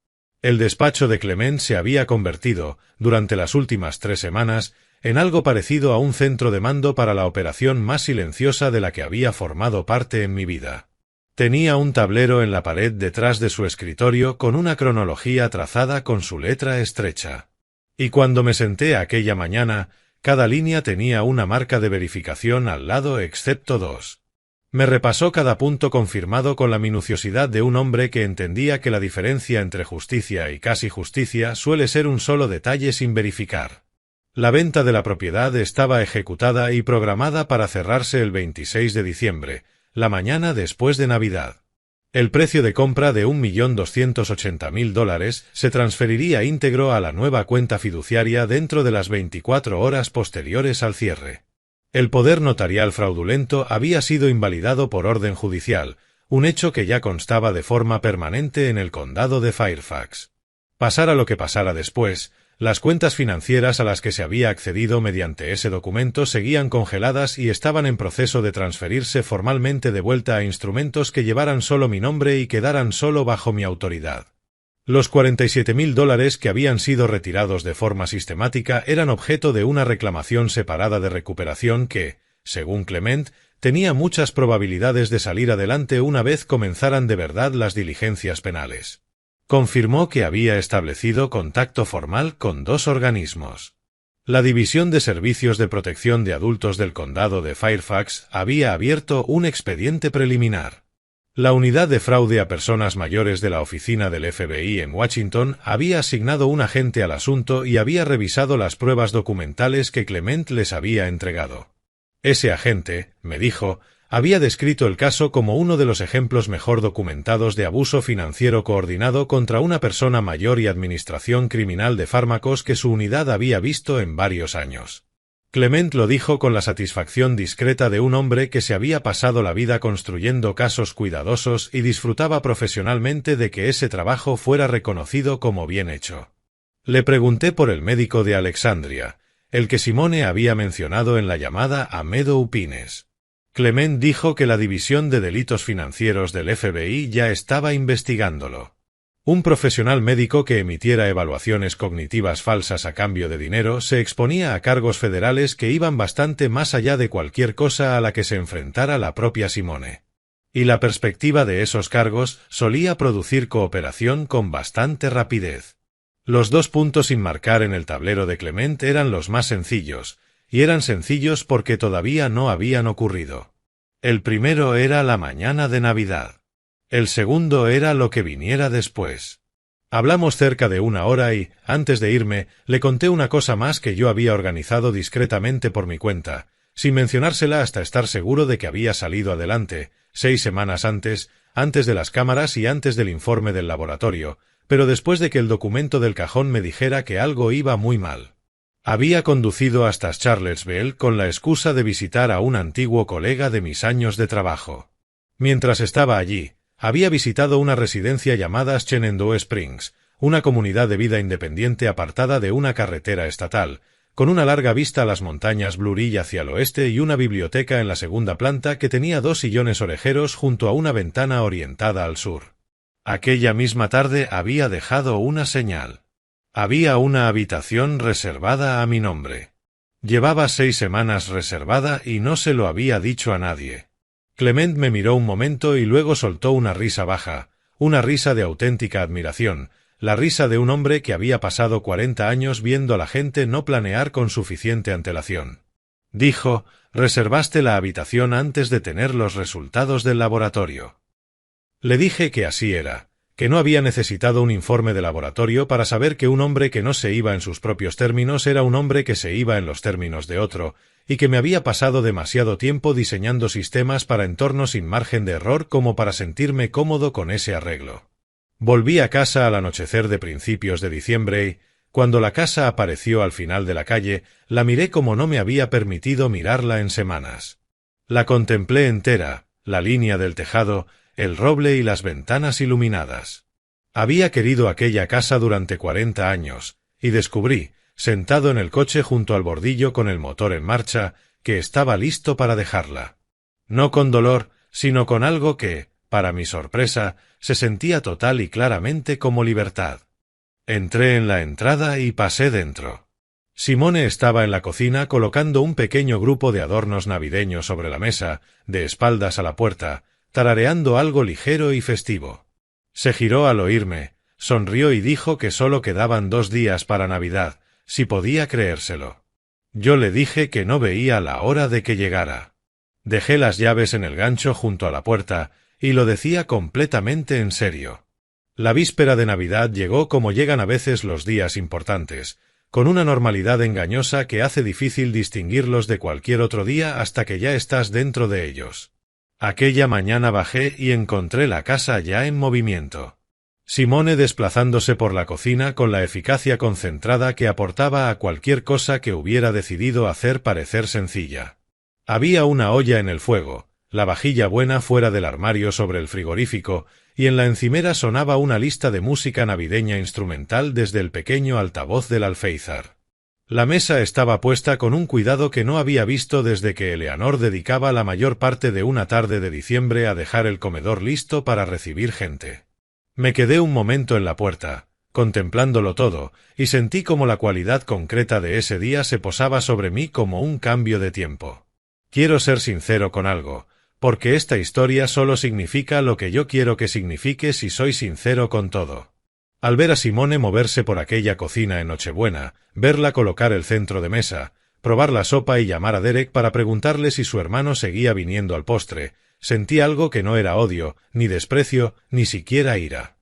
El despacho de Clement se había convertido, durante las últimas 3 semanas, en algo parecido a un centro de mando para la operación más silenciosa de la que había formado parte en mi vida. Tenía un tablero en la pared detrás de su escritorio con una cronología trazada con su letra estrecha. Y cuando me senté aquella mañana, cada línea tenía una marca de verificación al lado excepto 2. Me repasó cada punto confirmado con la minuciosidad de un hombre que entendía que la diferencia entre justicia y casi justicia suele ser un solo detalle sin verificar. La venta de la propiedad estaba ejecutada y programada para cerrarse el 26 de diciembre, la mañana después de Navidad. El precio de compra de $1.280.000 se transferiría íntegro a la nueva cuenta fiduciaria dentro de las 24 horas posteriores al cierre. El poder notarial fraudulento había sido invalidado por orden judicial, un hecho que ya constaba de forma permanente en el condado de Fairfax. Pasara lo que pasara después, las cuentas financieras a las que se había accedido mediante ese documento seguían congeladas y estaban en proceso de transferirse formalmente de vuelta a instrumentos que llevaran solo mi nombre y quedaran solo bajo mi autoridad. Los $47.000 que habían sido retirados de forma sistemática eran objeto de una reclamación separada de recuperación que, según Clement, tenía muchas probabilidades de salir adelante una vez comenzaran de verdad las diligencias penales. Confirmó que había establecido contacto formal con 2 organismos. La División de Servicios de Protección de Adultos del Condado de Fairfax había abierto un expediente preliminar. La Unidad de Fraude a Personas Mayores de la Oficina del FBI en Washington había asignado un agente al asunto y había revisado las pruebas documentales que Clement les había entregado. Ese agente, me dijo, había descrito el caso como uno de los ejemplos mejor documentados de abuso financiero coordinado contra una persona mayor y administración criminal de fármacos que su unidad había visto en varios años. Clement lo dijo con la satisfacción discreta de un hombre que se había pasado la vida construyendo casos cuidadosos y disfrutaba profesionalmente de que ese trabajo fuera reconocido como bien hecho. Le pregunté por el médico de Alexandria, el que Simone había mencionado en la llamada a Meadow Pines. Clement dijo que la División de Delitos Financieros del FBI ya estaba investigándolo. Un profesional médico que emitiera evaluaciones cognitivas falsas a cambio de dinero se exponía a cargos federales que iban bastante más allá de cualquier cosa a la que se enfrentara la propia Simone. Y la perspectiva de esos cargos solía producir cooperación con bastante rapidez. Los 2 puntos sin marcar en el tablero de Clement eran los más sencillos, y eran sencillos porque todavía no habían ocurrido. El primero era la mañana de Navidad. El segundo era lo que viniera después. Hablamos cerca de 1 hora y, antes de irme, le conté una cosa más que yo había organizado discretamente por mi cuenta, sin mencionársela hasta estar seguro de que había salido adelante, 6 semanas antes de las cámaras y antes del informe del laboratorio, pero después de que el documento del cajón me dijera que algo iba muy mal. Había conducido hasta Charlottesville con la excusa de visitar a un antiguo colega de mis años de trabajo. Mientras estaba allí, había visitado una residencia llamada Shenandoah Springs, una comunidad de vida independiente apartada de una carretera estatal, con una larga vista a las montañas Blue Ridge hacia el oeste y una biblioteca en la segunda planta que tenía 2 sillones orejeros junto a una ventana orientada al sur. Aquella misma tarde había dejado una señal. Había una habitación reservada a mi nombre. Llevaba 6 semanas reservada y no se lo había dicho a nadie. Clement me miró un momento y luego soltó una risa baja, una risa de auténtica admiración, la risa de un hombre que había pasado 40 años viendo a la gente no planear con suficiente antelación. Dijo: «Reservaste la habitación antes de tener los resultados del laboratorio». Le dije que así era, que no había necesitado un informe de laboratorio para saber que un hombre que no se iba en sus propios términos era un hombre que se iba en los términos de otro, y que me había pasado demasiado tiempo diseñando sistemas para entornos sin margen de error como para sentirme cómodo con ese arreglo. Volví a casa al anochecer de principios de diciembre y, cuando la casa apareció al final de la calle, la miré como no me había permitido mirarla en semanas. La contemplé entera, la línea del tejado, el roble y las ventanas iluminadas. Había querido aquella casa durante 40 años, y descubrí, sentado en el coche junto al bordillo con el motor en marcha, que estaba listo para dejarla. No con dolor, sino con algo que, para mi sorpresa, se sentía total y claramente como libertad. Entré en la entrada y pasé dentro. Simone estaba en la cocina colocando un pequeño grupo de adornos navideños sobre la mesa, de espaldas a la puerta, tarareando algo ligero y festivo. Se giró al oírme, sonrió y dijo que solo quedaban 2 días para Navidad, si podía creérselo. Yo le dije que no veía la hora de que llegara. Dejé las llaves en el gancho junto a la puerta, y lo decía completamente en serio. La víspera de Navidad llegó como llegan a veces los días importantes, con una normalidad engañosa que hace difícil distinguirlos de cualquier otro día hasta que ya estás dentro de ellos. Aquella mañana bajé y encontré la casa ya en movimiento. Simone desplazándose por la cocina con la eficacia concentrada que aportaba a cualquier cosa que hubiera decidido hacer parecer sencilla. Había una olla en el fuego, la vajilla buena fuera del armario sobre el frigorífico, y en la encimera sonaba una lista de música navideña instrumental desde el pequeño altavoz del alféizar. La mesa estaba puesta con un cuidado que no había visto desde que Eleanor dedicaba la mayor parte de una tarde de diciembre a dejar el comedor listo para recibir gente. Me quedé un momento en la puerta, contemplándolo todo, y sentí como la cualidad concreta de ese día se posaba sobre mí como un cambio de tiempo. Quiero ser sincero con algo, porque esta historia solo significa lo que yo quiero que signifique si soy sincero con todo. Al ver a Simone moverse por aquella cocina en Nochebuena, verla colocar el centro de mesa, probar la sopa y llamar a Derek para preguntarle si su hermano seguía viniendo al postre, sentí algo que no era odio, ni desprecio, ni siquiera ira.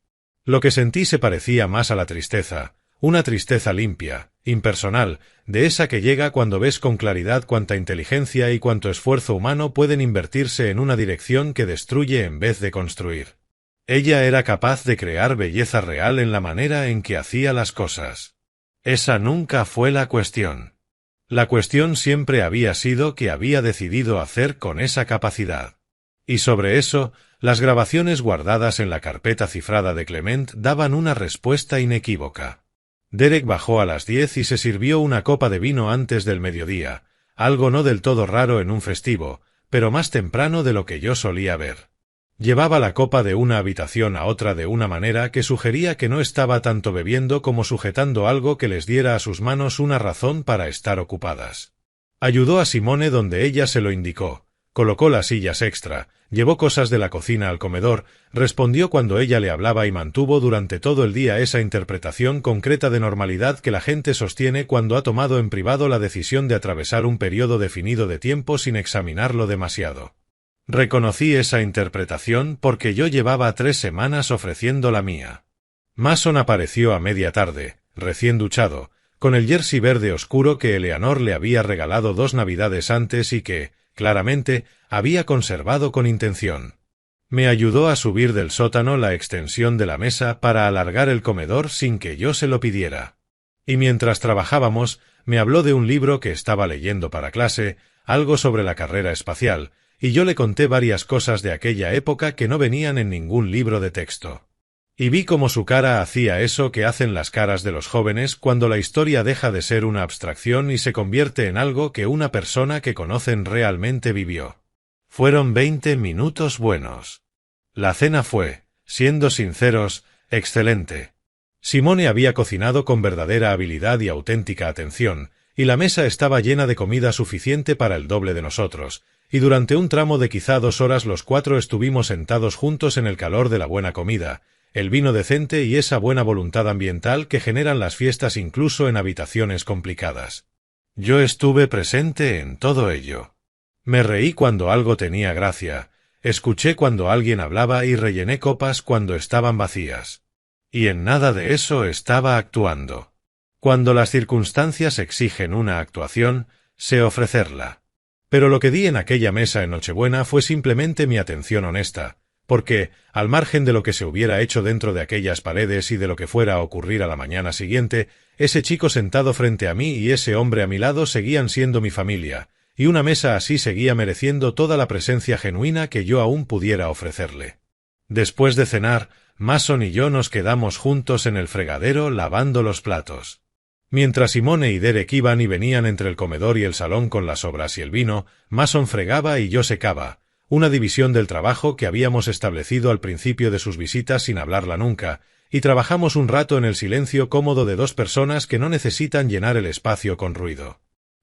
Lo que sentí se parecía más a la tristeza, una tristeza limpia, impersonal, de esa que llega cuando ves con claridad cuánta inteligencia y cuánto esfuerzo humano pueden invertirse en una dirección que destruye en vez de construir. Ella era capaz de crear belleza real en la manera en que hacía las cosas. Esa nunca fue la cuestión. La cuestión siempre había sido qué había decidido hacer con esa capacidad. Y sobre eso, las grabaciones guardadas en la carpeta cifrada de Clement daban una respuesta inequívoca. Derek bajó a las 10 y se sirvió una copa de vino antes del mediodía, algo no del todo raro en un festivo, pero más temprano de lo que yo solía ver. Llevaba la copa de una habitación a otra de una manera que sugería que no estaba tanto bebiendo como sujetando algo que les diera a sus manos una razón para estar ocupadas. Ayudó a Simone donde ella se lo indicó, colocó las sillas extra, llevó cosas de la cocina al comedor, respondió cuando ella le hablaba y mantuvo durante todo el día esa interpretación concreta de normalidad que la gente sostiene cuando ha tomado en privado la decisión de atravesar un periodo definido de tiempo sin examinarlo demasiado. Reconocí esa interpretación porque yo llevaba 3 semanas ofreciendo la mía. Mason apareció a media tarde, recién duchado, con el jersey verde oscuro que Eleanor le había regalado 2 navidades antes y que, claramente, había conservado con intención. Me ayudó a subir del sótano la extensión de la mesa para alargar el comedor sin que yo se lo pidiera. Y mientras trabajábamos, me habló de un libro que estaba leyendo para clase, algo sobre la carrera espacial, y yo le conté varias cosas de aquella época que no venían en ningún libro de texto. Y vi cómo su cara hacía eso que hacen las caras de los jóvenes cuando la historia deja de ser una abstracción y se convierte en algo que una persona que conocen realmente vivió. Fueron 20 minutos buenos. La cena fue, siendo sinceros, excelente. Simone había cocinado con verdadera habilidad y auténtica atención, y la mesa estaba llena de comida suficiente para el doble de nosotros, y durante un tramo de quizá 2 horas los 4 estuvimos sentados juntos en el calor de la buena comida, el vino decente y esa buena voluntad ambiental que generan las fiestas incluso en habitaciones complicadas. Yo estuve presente en todo ello. Me reí cuando algo tenía gracia, escuché cuando alguien hablaba y rellené copas cuando estaban vacías. Y en nada de eso estaba actuando. Cuando las circunstancias exigen una actuación, sé ofrecerla. Pero lo que di en aquella mesa en Nochebuena fue simplemente mi atención honesta, porque, al margen de lo que se hubiera hecho dentro de aquellas paredes y de lo que fuera a ocurrir a la mañana siguiente, ese chico sentado frente a mí y ese hombre a mi lado seguían siendo mi familia, y una mesa así seguía mereciendo toda la presencia genuina que yo aún pudiera ofrecerle. Después de cenar, Mason y yo nos quedamos juntos en el fregadero lavando los platos. Mientras Simone y Derek iban y venían entre el comedor y el salón con las sobras y el vino, Mason fregaba y yo secaba, una división del trabajo que habíamos establecido al principio de sus visitas sin hablarla nunca, y trabajamos un rato en el silencio cómodo de 2 personas que no necesitan llenar el espacio con ruido.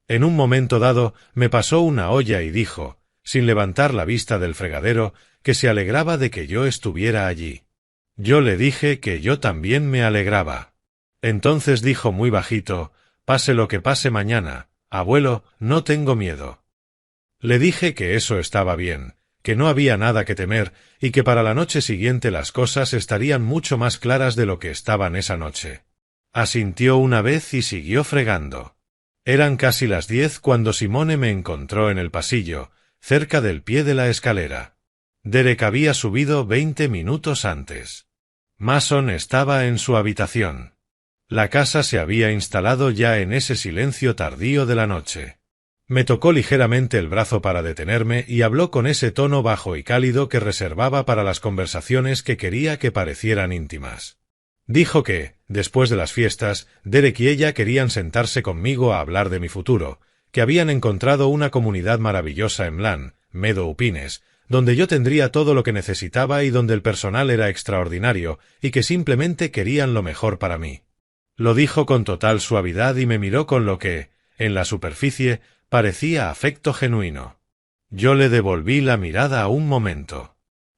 En un momento dado, me pasó una olla y dijo, sin levantar la vista del fregadero, que se alegraba de que yo estuviera allí. Yo le dije que yo también me alegraba. Entonces dijo muy bajito, pase lo que pase mañana, abuelo, no tengo miedo. Le dije que eso estaba bien, que no había nada que temer y que para la noche siguiente las cosas estarían mucho más claras de lo que estaban esa noche. Asintió una vez y siguió fregando. Eran casi las 10 cuando Simone me encontró en el pasillo, cerca del pie de la escalera. Derek había subido 20 minutos antes. Mason estaba en su habitación. La casa se había instalado ya en ese silencio tardío de la noche. Me tocó ligeramente el brazo para detenerme y habló con ese tono bajo y cálido que reservaba para las conversaciones que quería que parecieran íntimas. Dijo que, después de las fiestas, Derek y ella querían sentarse conmigo a hablar de mi futuro, que habían encontrado una comunidad maravillosa en Blan, Meadow Pines, donde yo tendría todo lo que necesitaba y donde el personal era extraordinario, y que simplemente querían lo mejor para mí. Lo dijo con total suavidad y me miró con lo que, en la superficie, parecía afecto genuino. Yo le devolví la mirada a un momento.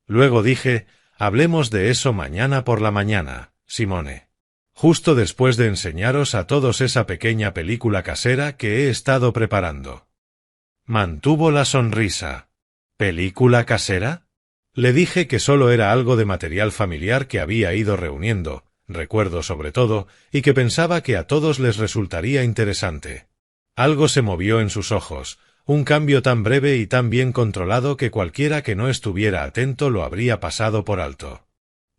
Luego dije, hablemos de eso mañana por la mañana, Simone. Justo después de enseñaros a todos esa pequeña película casera que he estado preparando. Mantuvo la sonrisa. ¿Película casera? Le dije que solo era algo de material familiar que había ido reuniendo, recuerdo sobre todo, y que pensaba que a todos les resultaría interesante. Algo se movió en sus ojos, un cambio tan breve y tan bien controlado que cualquiera que no estuviera atento lo habría pasado por alto.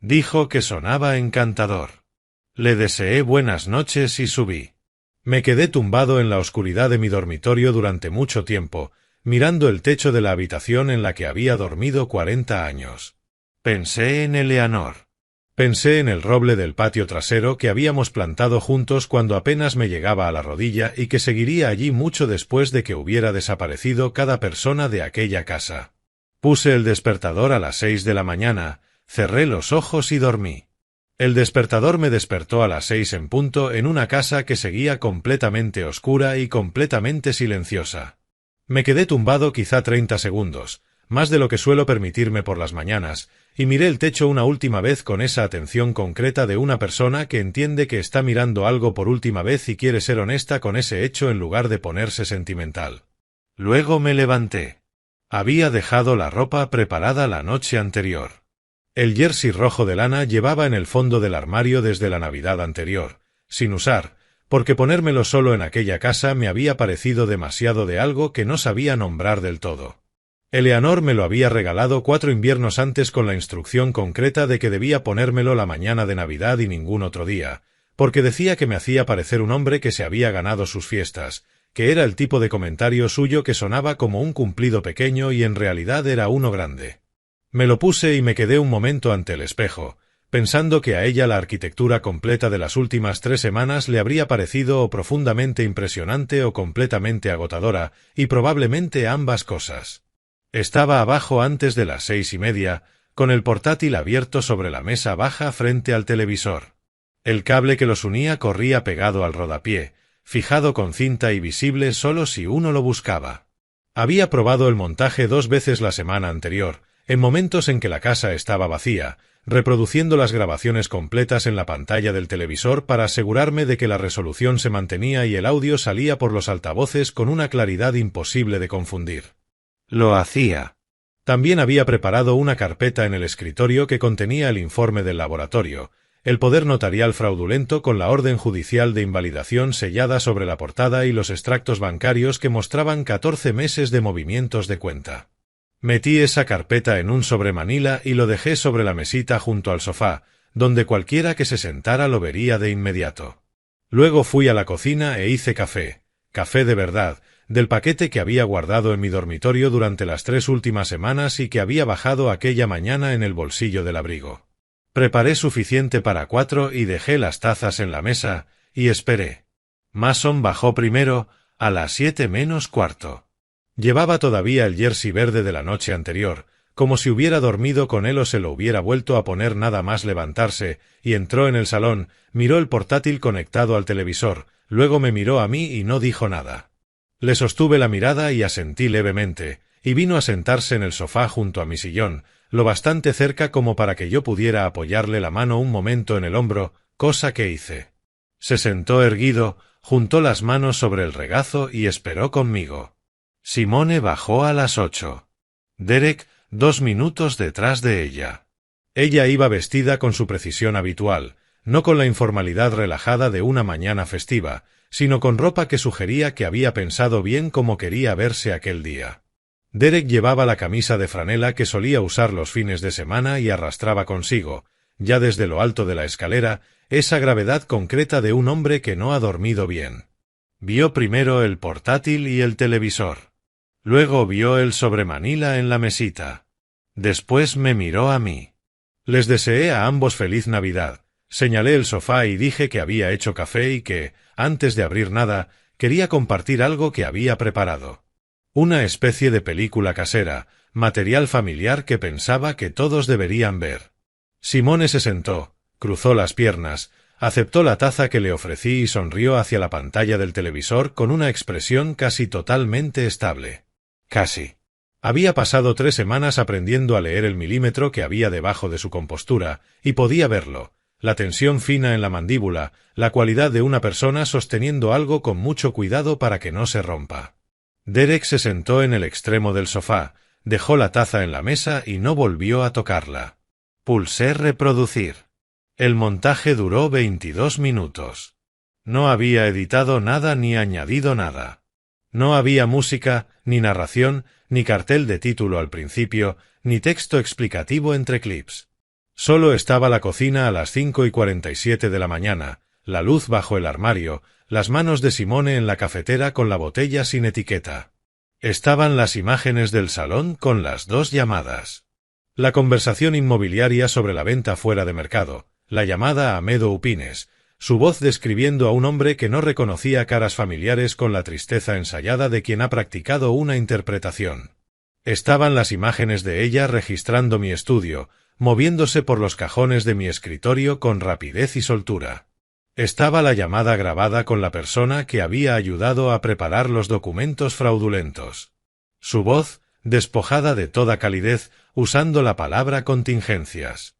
Dijo que sonaba encantador. Le deseé buenas noches y subí. Me quedé tumbado en la oscuridad de mi dormitorio durante mucho tiempo, mirando el techo de la habitación en la que había dormido 40 años. Pensé en Eleanor. Pensé en el roble del patio trasero que habíamos plantado juntos cuando apenas me llegaba a la rodilla y que seguiría allí mucho después de que hubiera desaparecido cada persona de aquella casa. Puse el despertador a las 6 de la mañana, cerré los ojos y dormí. El despertador me despertó a las 6 en punto en una casa que seguía completamente oscura y completamente silenciosa. Me quedé tumbado quizá 30 segundos, más de lo que suelo permitirme por las mañanas, y miré el techo una última vez con esa atención concreta de una persona que entiende que está mirando algo por última vez y quiere ser honesta con ese hecho en lugar de ponerse sentimental. Luego me levanté. Había dejado la ropa preparada la noche anterior. El jersey rojo de lana llevaba en el fondo del armario desde la Navidad anterior, sin usar, porque ponérmelo solo en aquella casa me había parecido demasiado de algo que no sabía nombrar del todo. Eleanor me lo había regalado 4 inviernos antes con la instrucción concreta de que debía ponérmelo la mañana de Navidad y ningún otro día, porque decía que me hacía parecer un hombre que se había ganado sus fiestas, que era el tipo de comentario suyo que sonaba como un cumplido pequeño y en realidad era uno grande. Me lo puse y me quedé un momento ante el espejo, pensando que a ella la arquitectura completa de las últimas 3 semanas le habría parecido o profundamente impresionante o completamente agotadora, y probablemente ambas cosas. Estaba abajo antes de las 6:30, con el portátil abierto sobre la mesa baja frente al televisor. El cable que los unía corría pegado al rodapié, fijado con cinta y visible solo si uno lo buscaba. Había probado el montaje 2 veces la semana anterior, en momentos en que la casa estaba vacía, reproduciendo las grabaciones completas en la pantalla del televisor para asegurarme de que la resolución se mantenía y el audio salía por los altavoces con una claridad imposible de confundir. Lo hacía. También había preparado una carpeta en el escritorio que contenía el informe del laboratorio, el poder notarial fraudulento con la orden judicial de invalidación sellada sobre la portada y los extractos bancarios que mostraban 14 meses de movimientos de cuenta. Metí esa carpeta en un sobremanila y lo dejé sobre la mesita junto al sofá, donde cualquiera que se sentara lo vería de inmediato. Luego fui a la cocina e hice café de verdad, del paquete que había guardado en mi dormitorio durante las 3 últimas semanas y que había bajado aquella mañana en el bolsillo del abrigo. Preparé suficiente para 4 y dejé las tazas en la mesa, y esperé. Mason bajó primero, a las 7:45. Llevaba todavía el jersey verde de la noche anterior, como si hubiera dormido con él o se lo hubiera vuelto a poner nada más levantarse, y entró en el salón, miró el portátil conectado al televisor, luego me miró a mí y no dijo nada. Le sostuve la mirada y asentí levemente, y vino a sentarse en el sofá junto a mi sillón, lo bastante cerca como para que yo pudiera apoyarle la mano un momento en el hombro, cosa que hice. Se sentó erguido, juntó las manos sobre el regazo y esperó conmigo. Simone bajó a las 8. Derek, 2 minutos detrás de ella. Ella iba vestida con su precisión habitual, no con la informalidad relajada de una mañana festiva, sino con ropa que sugería que había pensado bien cómo quería verse aquel día. Derek llevaba la camisa de franela que solía usar los fines de semana y arrastraba consigo, ya desde lo alto de la escalera, esa gravedad concreta de un hombre que no ha dormido bien. Vio primero el portátil y el televisor. Luego vio el sobremanila en la mesita. Después me miró a mí. Les deseé a ambos feliz Navidad. Señalé el sofá y dije que había hecho café y que, antes de abrir nada, quería compartir algo que había preparado. Una especie de película casera, material familiar que pensaba que todos deberían ver. Simone se sentó, cruzó las piernas, aceptó la taza que le ofrecí y sonrió hacia la pantalla del televisor con una expresión casi totalmente estable. Casi. Había pasado 3 semanas aprendiendo a leer el milímetro que había debajo de su compostura, y podía verlo. La tensión fina en la mandíbula, la cualidad de una persona sosteniendo algo con mucho cuidado para que no se rompa. Derek se sentó en el extremo del sofá, dejó la taza en la mesa y no volvió a tocarla. Pulsé reproducir. El montaje duró 22 minutos. No había editado nada ni añadido nada. No había música, ni narración, ni cartel de título al principio, ni texto explicativo entre clips. Solo estaba la cocina a las 5:47 de la mañana, la luz bajo el armario, las manos de Simone en la cafetera con la botella sin etiqueta. Estaban las imágenes del salón con las 2 llamadas. La conversación inmobiliaria sobre la venta fuera de mercado, la llamada a Meadow Pines, su voz describiendo a un hombre que no reconocía caras familiares con la tristeza ensayada de quien ha practicado una interpretación. Estaban las imágenes de ella registrando mi estudio, moviéndose por los cajones de mi escritorio con rapidez y soltura. Estaba la llamada grabada con la persona que había ayudado a preparar los documentos fraudulentos. Su voz, despojada de toda calidez, usando la palabra contingencias.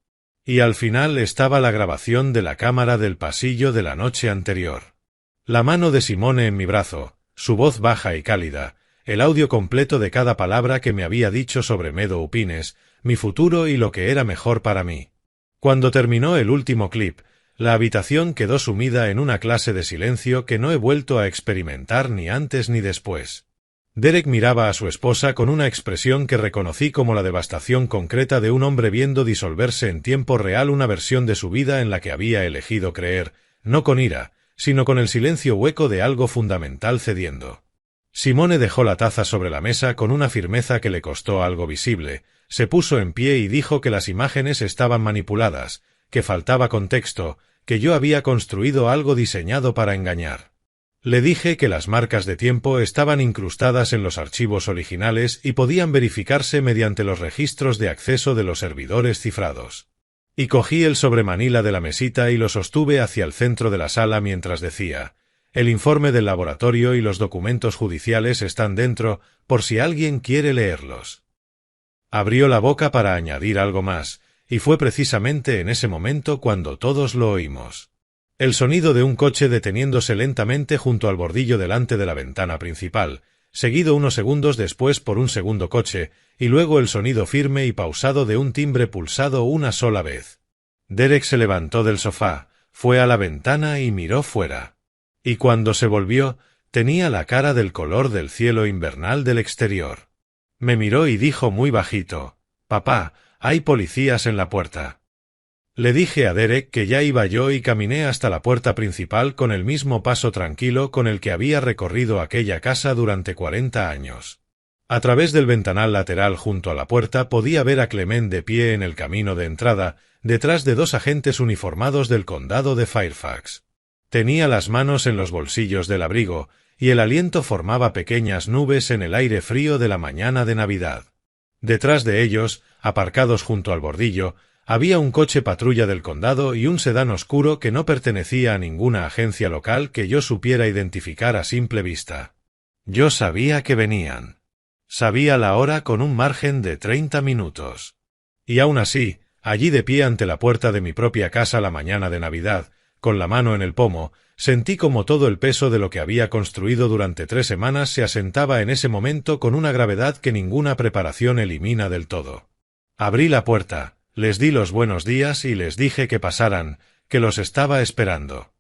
Y al final estaba la grabación de la cámara del pasillo de la noche anterior. La mano de Simone en mi brazo, su voz baja y cálida, el audio completo de cada palabra que me había dicho sobre Meadow Pines, mi futuro y lo que era mejor para mí. Cuando terminó el último clip, la habitación quedó sumida en una clase de silencio que no he vuelto a experimentar ni antes ni después. Derek miraba a su esposa con una expresión que reconocí como la devastación concreta de un hombre viendo disolverse en tiempo real una versión de su vida en la que había elegido creer, no con ira, sino con el silencio hueco de algo fundamental cediendo. Simone dejó la taza sobre la mesa con una firmeza que le costó algo visible, se puso en pie y dijo que las imágenes estaban manipuladas, que faltaba contexto, que yo había construido algo diseñado para engañar. Le dije que las marcas de tiempo estaban incrustadas en los archivos originales y podían verificarse mediante los registros de acceso de los servidores cifrados. Y cogí el sobremanila de la mesita y lo sostuve hacia el centro de la sala mientras decía: el informe del laboratorio y los documentos judiciales están dentro, por si alguien quiere leerlos. Abrió la boca para añadir algo más, y fue precisamente en ese momento cuando todos lo oímos. El sonido de un coche deteniéndose lentamente junto al bordillo delante de la ventana principal, seguido unos segundos después por un segundo coche, y luego el sonido firme y pausado de un timbre pulsado una sola vez. Derek se levantó del sofá, fue a la ventana y miró fuera. Y cuando se volvió, tenía la cara del color del cielo invernal del exterior. Me miró y dijo muy bajito: «Papá, hay policías en la puerta». Le dije a Derek que ya iba yo y caminé hasta la puerta principal con el mismo paso tranquilo con el que había recorrido aquella casa durante 40 años. A través del ventanal lateral junto a la puerta podía ver a Clement de pie en el camino de entrada, detrás de 2 agentes uniformados del condado de Fairfax. Tenía las manos en los bolsillos del abrigo, y el aliento formaba pequeñas nubes en el aire frío de la mañana de Navidad. Detrás de ellos, aparcados junto al bordillo, había un coche patrulla del condado y un sedán oscuro que no pertenecía a ninguna agencia local que yo supiera identificar a simple vista. Yo sabía que venían. Sabía la hora con un margen de 30 minutos. Y aún así, allí de pie ante la puerta de mi propia casa la mañana de Navidad, con la mano en el pomo, sentí como todo el peso de lo que había construido durante 3 semanas se asentaba en ese momento con una gravedad que ninguna preparación elimina del todo. Abrí la puerta. Les di los buenos días y les dije que pasaran, que los estaba esperando.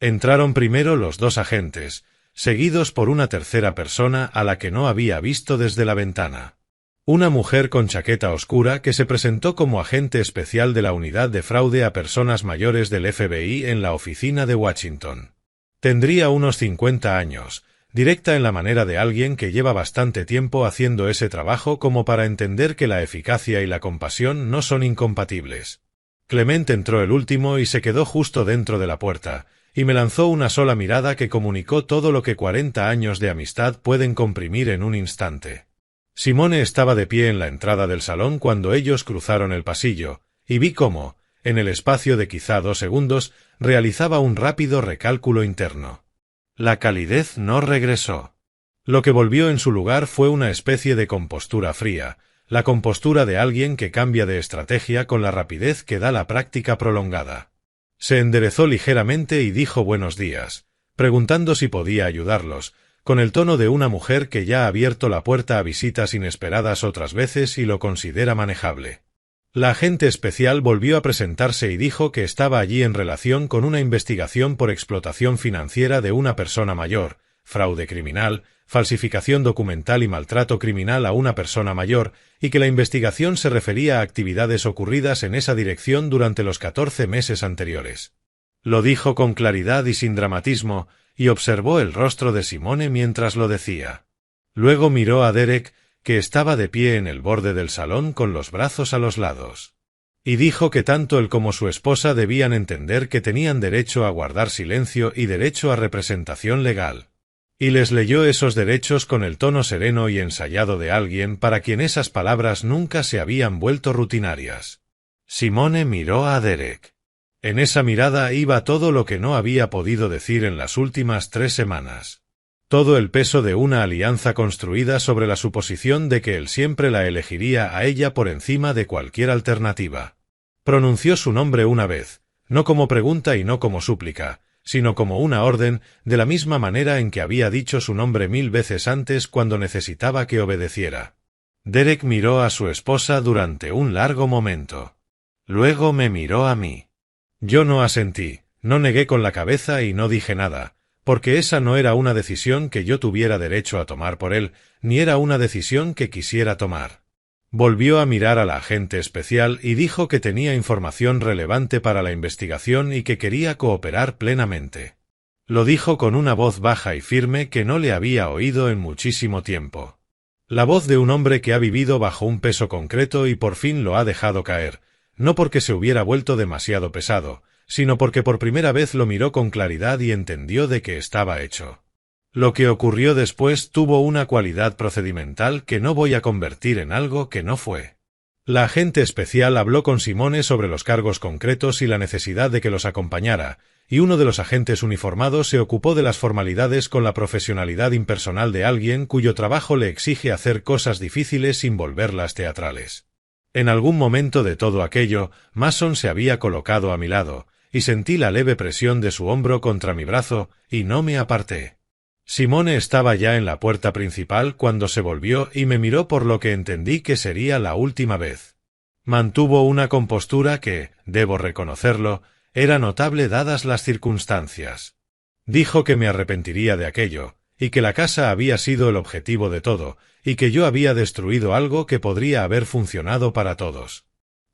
Entraron primero los 2 agentes, seguidos por una tercera persona a la que no había visto desde la ventana. Una mujer con chaqueta oscura que se presentó como agente especial de la unidad de fraude a personas mayores del FBI en la oficina de Washington. Tendría unos 50 años, directa en la manera de alguien que lleva bastante tiempo haciendo ese trabajo como para entender que la eficacia y la compasión no son incompatibles. Clement entró el último y se quedó justo dentro de la puerta, y me lanzó una sola mirada que comunicó todo lo que 40 años de amistad pueden comprimir en un instante. Simone estaba de pie en la entrada del salón cuando ellos cruzaron el pasillo, y vi cómo, en el espacio de quizá 2 segundos, realizaba un rápido recálculo interno. La calidez no regresó. Lo que volvió en su lugar fue una especie de compostura fría, la compostura de alguien que cambia de estrategia con la rapidez que da la práctica prolongada. Se enderezó ligeramente y dijo buenos días, preguntando si podía ayudarlos, con el tono de una mujer que ya ha abierto la puerta a visitas inesperadas otras veces y lo considera manejable. La agente especial volvió a presentarse y dijo que estaba allí en relación con una investigación por explotación financiera de una persona mayor, fraude criminal, falsificación documental y maltrato criminal a una persona mayor, y que la investigación se refería a actividades ocurridas en esa dirección durante los 14 meses anteriores. Lo dijo con claridad y sin dramatismo, y observó el rostro de Simone mientras lo decía. Luego miró a Derek, que estaba de pie en el borde del salón con los brazos a los lados. Y dijo que tanto él como su esposa debían entender que tenían derecho a guardar silencio y derecho a representación legal. Y les leyó esos derechos con el tono sereno y ensayado de alguien para quien esas palabras nunca se habían vuelto rutinarias. Simone miró a Derek. En esa mirada iba todo lo que no había podido decir en las últimas 3 semanas. todo el peso de una alianza construida sobre la suposición de que él siempre la elegiría a ella por encima de cualquier alternativa. Pronunció su nombre una vez, no como pregunta y no como súplica, sino como una orden, de la misma manera en que había dicho su nombre 1000 veces antes cuando necesitaba que obedeciera. Derek miró a su esposa durante un largo momento. Luego me miró a mí. Yo no asentí, no negué con la cabeza y no dije nada, porque esa no era una decisión que yo tuviera derecho a tomar por él, ni era una decisión que quisiera tomar. Volvió a mirar a la agente especial y dijo que tenía información relevante para la investigación y que quería cooperar plenamente. Lo dijo con una voz baja y firme que no le había oído en muchísimo tiempo. La voz de un hombre que ha vivido bajo un peso concreto y por fin lo ha dejado caer, no porque se hubiera vuelto demasiado pesado, sino porque por primera vez lo miró con claridad y entendió de qué estaba hecho. Lo que ocurrió después tuvo una cualidad procedimental que no voy a convertir en algo que no fue. La agente especial habló con Simone sobre los cargos concretos y la necesidad de que los acompañara, y uno de los agentes uniformados se ocupó de las formalidades con la profesionalidad impersonal de alguien cuyo trabajo le exige hacer cosas difíciles sin volverlas teatrales. En algún momento de todo aquello, Mason se había colocado a mi lado, y sentí la leve presión de su hombro contra mi brazo, y no me aparté. Simone estaba ya en la puerta principal cuando se volvió y me miró por lo que entendí que sería la última vez. Mantuvo una compostura que, debo reconocerlo, era notable dadas las circunstancias. Dijo que me arrepentiría de aquello, y que la casa había sido el objetivo de todo, y que yo había destruido algo que podría haber funcionado para todos.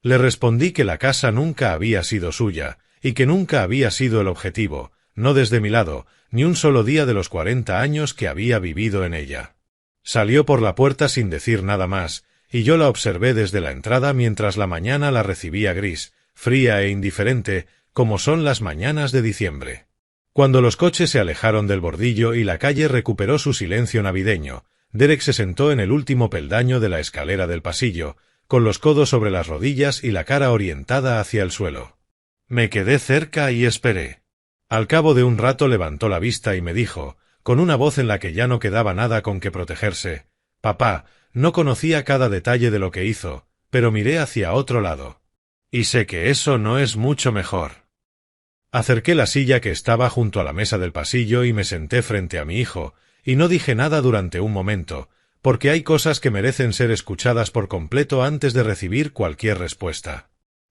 Le respondí que la casa nunca había sido suya, y que nunca había sido el objetivo, no desde mi lado, ni un solo día de los 40 años que había vivido en ella. Salió por la puerta sin decir nada más, y yo la observé desde la entrada mientras la mañana la recibía gris, fría e indiferente, como son las mañanas de diciembre. Cuando los coches se alejaron del bordillo y la calle recuperó su silencio navideño, Derek se sentó en el último peldaño de la escalera del pasillo, con los codos sobre las rodillas y la cara orientada hacia el suelo. Me quedé cerca y esperé. Al cabo de un rato levantó la vista y me dijo, con una voz en la que ya no quedaba nada con que protegerse: «Papá, no conocía cada detalle de lo que hizo, pero miré hacia otro lado. Y sé que eso no es mucho mejor». Acerqué la silla que estaba junto a la mesa del pasillo y me senté frente a mi hijo, y no dije nada durante un momento, porque hay cosas que merecen ser escuchadas por completo antes de recibir cualquier respuesta.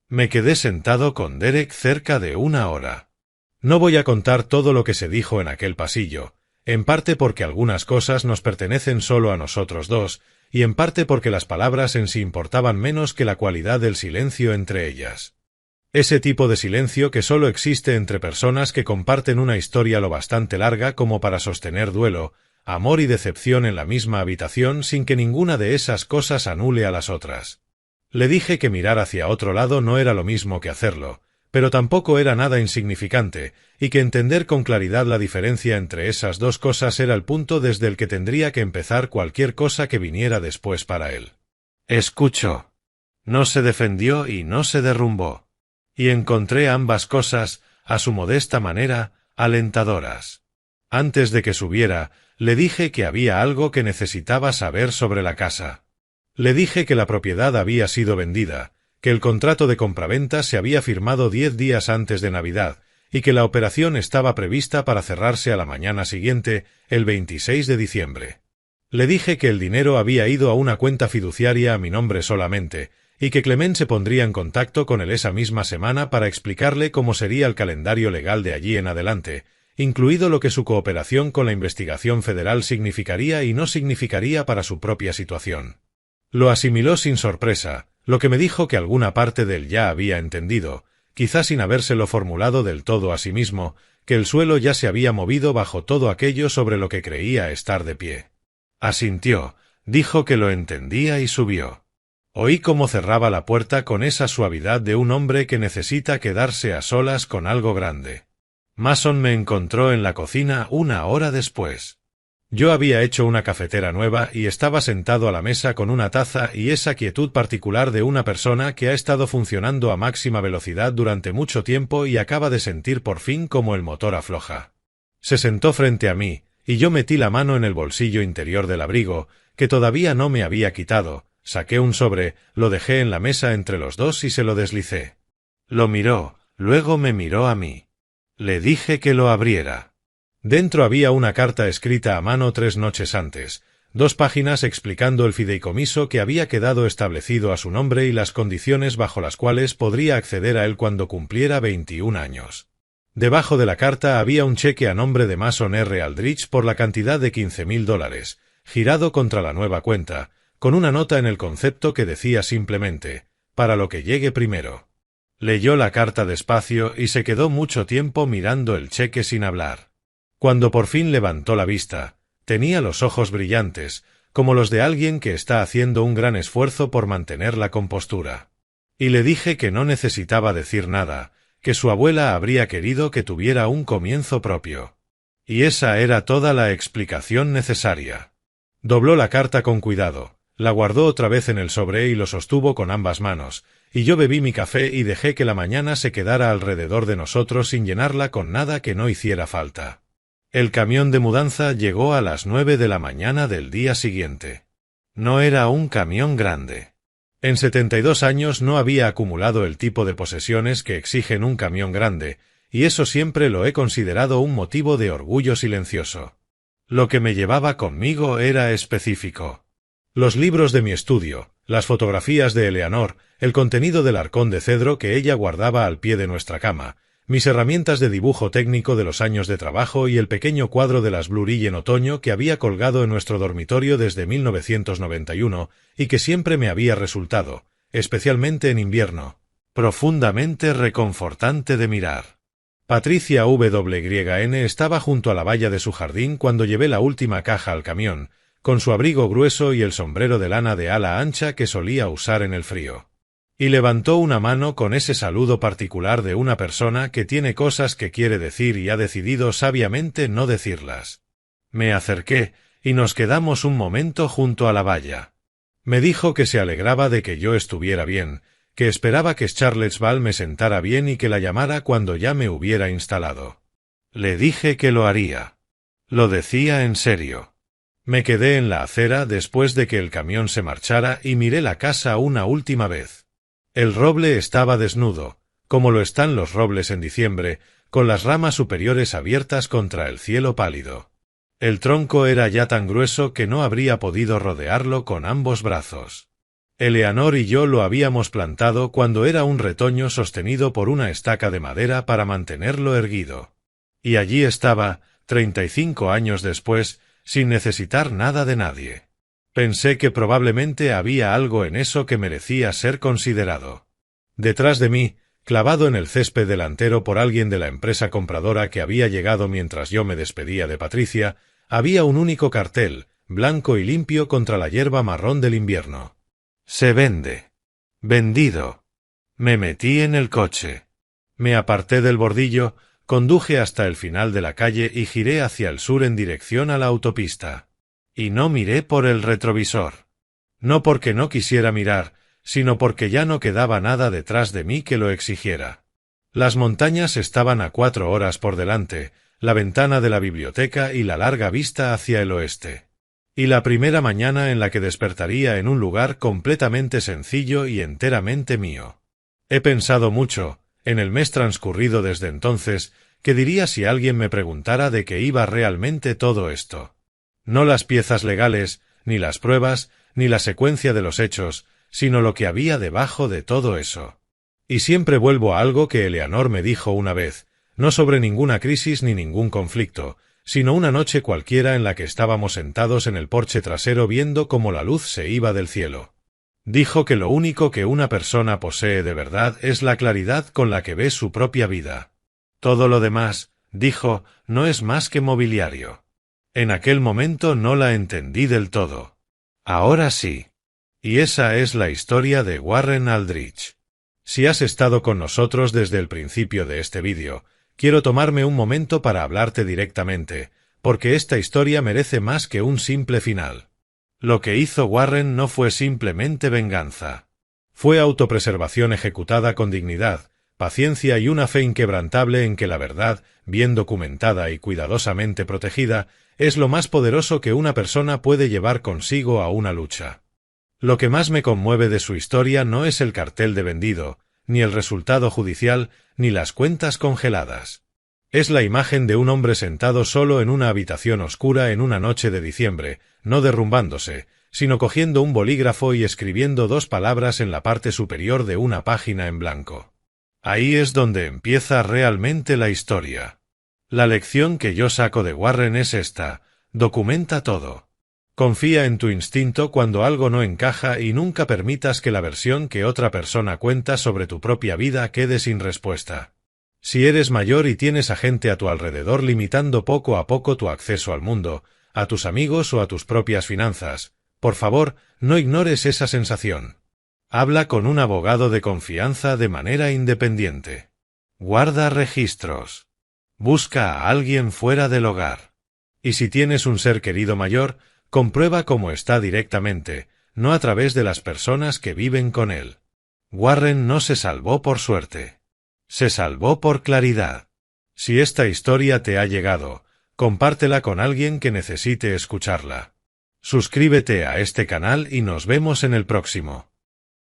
Me quedé sentado con Derek cerca de 1 hora. No voy a contar todo lo que se dijo en aquel pasillo, en parte porque algunas cosas nos pertenecen solo a nosotros dos, y en parte porque las palabras en sí importaban menos que la cualidad del silencio entre ellas. Ese tipo de silencio que solo existe entre personas que comparten una historia lo bastante larga como para sostener duelo, amor y decepción en la misma habitación sin que ninguna de esas cosas anule a las otras. Le dije que mirar hacia otro lado no era lo mismo que hacerlo, pero tampoco era nada insignificante, y que entender con claridad la diferencia entre esas dos cosas era el punto desde el que tendría que empezar cualquier cosa que viniera después para él. Escuchó. No se defendió y no se derrumbó. Y encontré ambas cosas, a su modesta manera, alentadoras. Antes de que subiera, le dije que había algo que necesitaba saber sobre la casa. Le dije que la propiedad había sido vendida, que el contrato de compraventa se había firmado 10 días antes de Navidad, y que la operación estaba prevista para cerrarse a la mañana siguiente, el 26 de diciembre. Le dije que el dinero había ido a una cuenta fiduciaria a mi nombre solamente, y que Clement se pondría en contacto con él esa misma semana para explicarle cómo sería el calendario legal de allí en adelante, incluido lo que su cooperación con la investigación federal significaría y no significaría para su propia situación. Lo asimiló sin sorpresa, lo que me dijo que alguna parte de él ya había entendido, quizá sin habérselo formulado del todo a sí mismo, que el suelo ya se había movido bajo todo aquello sobre lo que creía estar de pie. Asintió, dijo que lo entendía y subió. Oí cómo cerraba la puerta con esa suavidad de un hombre que necesita quedarse a solas con algo grande. Mason me encontró en la cocina 1 hora después. Yo había hecho una cafetera nueva y estaba sentado a la mesa con una taza y esa quietud particular de una persona que ha estado funcionando a máxima velocidad durante mucho tiempo y acaba de sentir por fin como el motor afloja. Se sentó frente a mí, y yo metí la mano en el bolsillo interior del abrigo, que todavía no me había quitado, saqué un sobre, lo dejé en la mesa entre los dos y se lo deslicé. Lo miró, luego me miró a mí. Le dije que lo abriera. Dentro había una carta escrita a mano 3 noches antes, 2 páginas explicando el fideicomiso que había quedado establecido a su nombre y las condiciones bajo las cuales podría acceder a él cuando cumpliera 21 años. Debajo de la carta había un cheque a nombre de Mason R. Aldrich por la cantidad de $15,000, girado contra la nueva cuenta, con una nota en el concepto que decía simplemente, para lo que llegue primero. Leyó la carta despacio y se quedó mucho tiempo mirando el cheque sin hablar. Cuando por fin levantó la vista, tenía los ojos brillantes, como los de alguien que está haciendo un gran esfuerzo por mantener la compostura. Y le dije que no necesitaba decir nada, que su abuela habría querido que tuviera un comienzo propio. Y esa era toda la explicación necesaria. Dobló la carta con cuidado, la guardó otra vez en el sobre y lo sostuvo con ambas manos, y yo bebí mi café y dejé que la mañana se quedara alrededor de nosotros sin llenarla con nada que no hiciera falta. El camión de mudanza llegó a las 9 de la mañana del día siguiente. No era un camión grande. En 72 años no había acumulado el tipo de posesiones que exigen un camión grande, y eso siempre lo he considerado un motivo de orgullo silencioso. Lo que me llevaba conmigo era específico. Los libros de mi estudio, las fotografías de Eleanor, el contenido del arcón de cedro que ella guardaba al pie de nuestra cama, mis herramientas de dibujo técnico de los años de trabajo y el pequeño cuadro de las Blue Ridge en otoño que había colgado en nuestro dormitorio desde 1991 y que siempre me había resultado, especialmente en invierno, profundamente reconfortante de mirar. Patricia WYN estaba junto a la valla de su jardín cuando llevé la última caja al camión, con su abrigo grueso y el sombrero de lana de ala ancha que solía usar en el frío. Y levantó una mano con ese saludo particular de una persona que tiene cosas que quiere decir y ha decidido sabiamente no decirlas. Me acerqué, y nos quedamos un momento junto a la valla. Me dijo que se alegraba de que yo estuviera bien, que esperaba que Charlottesville me sentara bien y que la llamara cuando ya me hubiera instalado. Le dije que lo haría. Lo decía en serio. Me quedé en la acera después de que el camión se marchara y miré la casa una última vez. El roble estaba desnudo, como lo están los robles en diciembre, con las ramas superiores abiertas contra el cielo pálido. El tronco era ya tan grueso que no habría podido rodearlo con ambos brazos. Eleanor y yo lo habíamos plantado cuando era un retoño sostenido por una estaca de madera para mantenerlo erguido. Y allí estaba, 35 años después, sin necesitar nada de nadie. Pensé que probablemente había algo en eso que merecía ser considerado. Detrás de mí, clavado en el césped delantero por alguien de la empresa compradora que había llegado mientras yo me despedía de Patricia, había un único cartel, blanco y limpio contra la hierba marrón del invierno. Se vende. Vendido. Me metí en el coche. Me aparté del bordillo, conduje hasta el final de la calle y giré hacia el sur en dirección a la autopista. Y no miré por el retrovisor. No porque no quisiera mirar, sino porque ya no quedaba nada detrás de mí que lo exigiera. Las montañas estaban a 4 horas por delante, la ventana de la biblioteca y la larga vista hacia el oeste. Y la primera mañana en la que despertaría en un lugar completamente sencillo y enteramente mío. He pensado mucho, en el mes transcurrido desde entonces, que diría si alguien me preguntara de qué iba realmente todo esto. No las piezas legales, ni las pruebas, ni la secuencia de los hechos, sino lo que había debajo de todo eso. Y siempre vuelvo a algo que Eleanor me dijo una vez, no sobre ninguna crisis ni ningún conflicto, sino una noche cualquiera en la que estábamos sentados en el porche trasero viendo cómo la luz se iba del cielo. Dijo que lo único que una persona posee de verdad es la claridad con la que ve su propia vida. Todo lo demás, dijo, no es más que mobiliario. En aquel momento no la entendí del todo. Ahora sí. Y esa es la historia de Warren Aldrich. Si has estado con nosotros desde el principio de este vídeo, quiero tomarme un momento para hablarte directamente, porque esta historia merece más que un simple final. Lo que hizo Warren no fue simplemente venganza. Fue autopreservación ejecutada con dignidad, paciencia y una fe inquebrantable en que la verdad, bien documentada y cuidadosamente protegida, es lo más poderoso que una persona puede llevar consigo a una lucha. Lo que más me conmueve de su historia no es el cartel de vendido, ni el resultado judicial, ni las cuentas congeladas. Es la imagen de un hombre sentado solo en una habitación oscura en una noche de diciembre, no derrumbándose, sino cogiendo un bolígrafo y escribiendo 2 palabras en la parte superior de una página en blanco. Ahí es donde empieza realmente la historia. La lección que yo saco de Warren es esta: documenta todo. Confía en tu instinto cuando algo no encaja y nunca permitas que la versión que otra persona cuenta sobre tu propia vida quede sin respuesta. Si eres mayor y tienes a gente a tu alrededor limitando poco a poco tu acceso al mundo, a tus amigos o a tus propias finanzas, por favor, no ignores esa sensación. Habla con un abogado de confianza de manera independiente. Guarda registros. Busca a alguien fuera del hogar. Y si tienes un ser querido mayor, comprueba cómo está directamente, no a través de las personas que viven con él. Warren no se salvó por suerte. Se salvó por claridad. Si esta historia te ha llegado, compártela con alguien que necesite escucharla. Suscríbete a este canal y nos vemos en el próximo.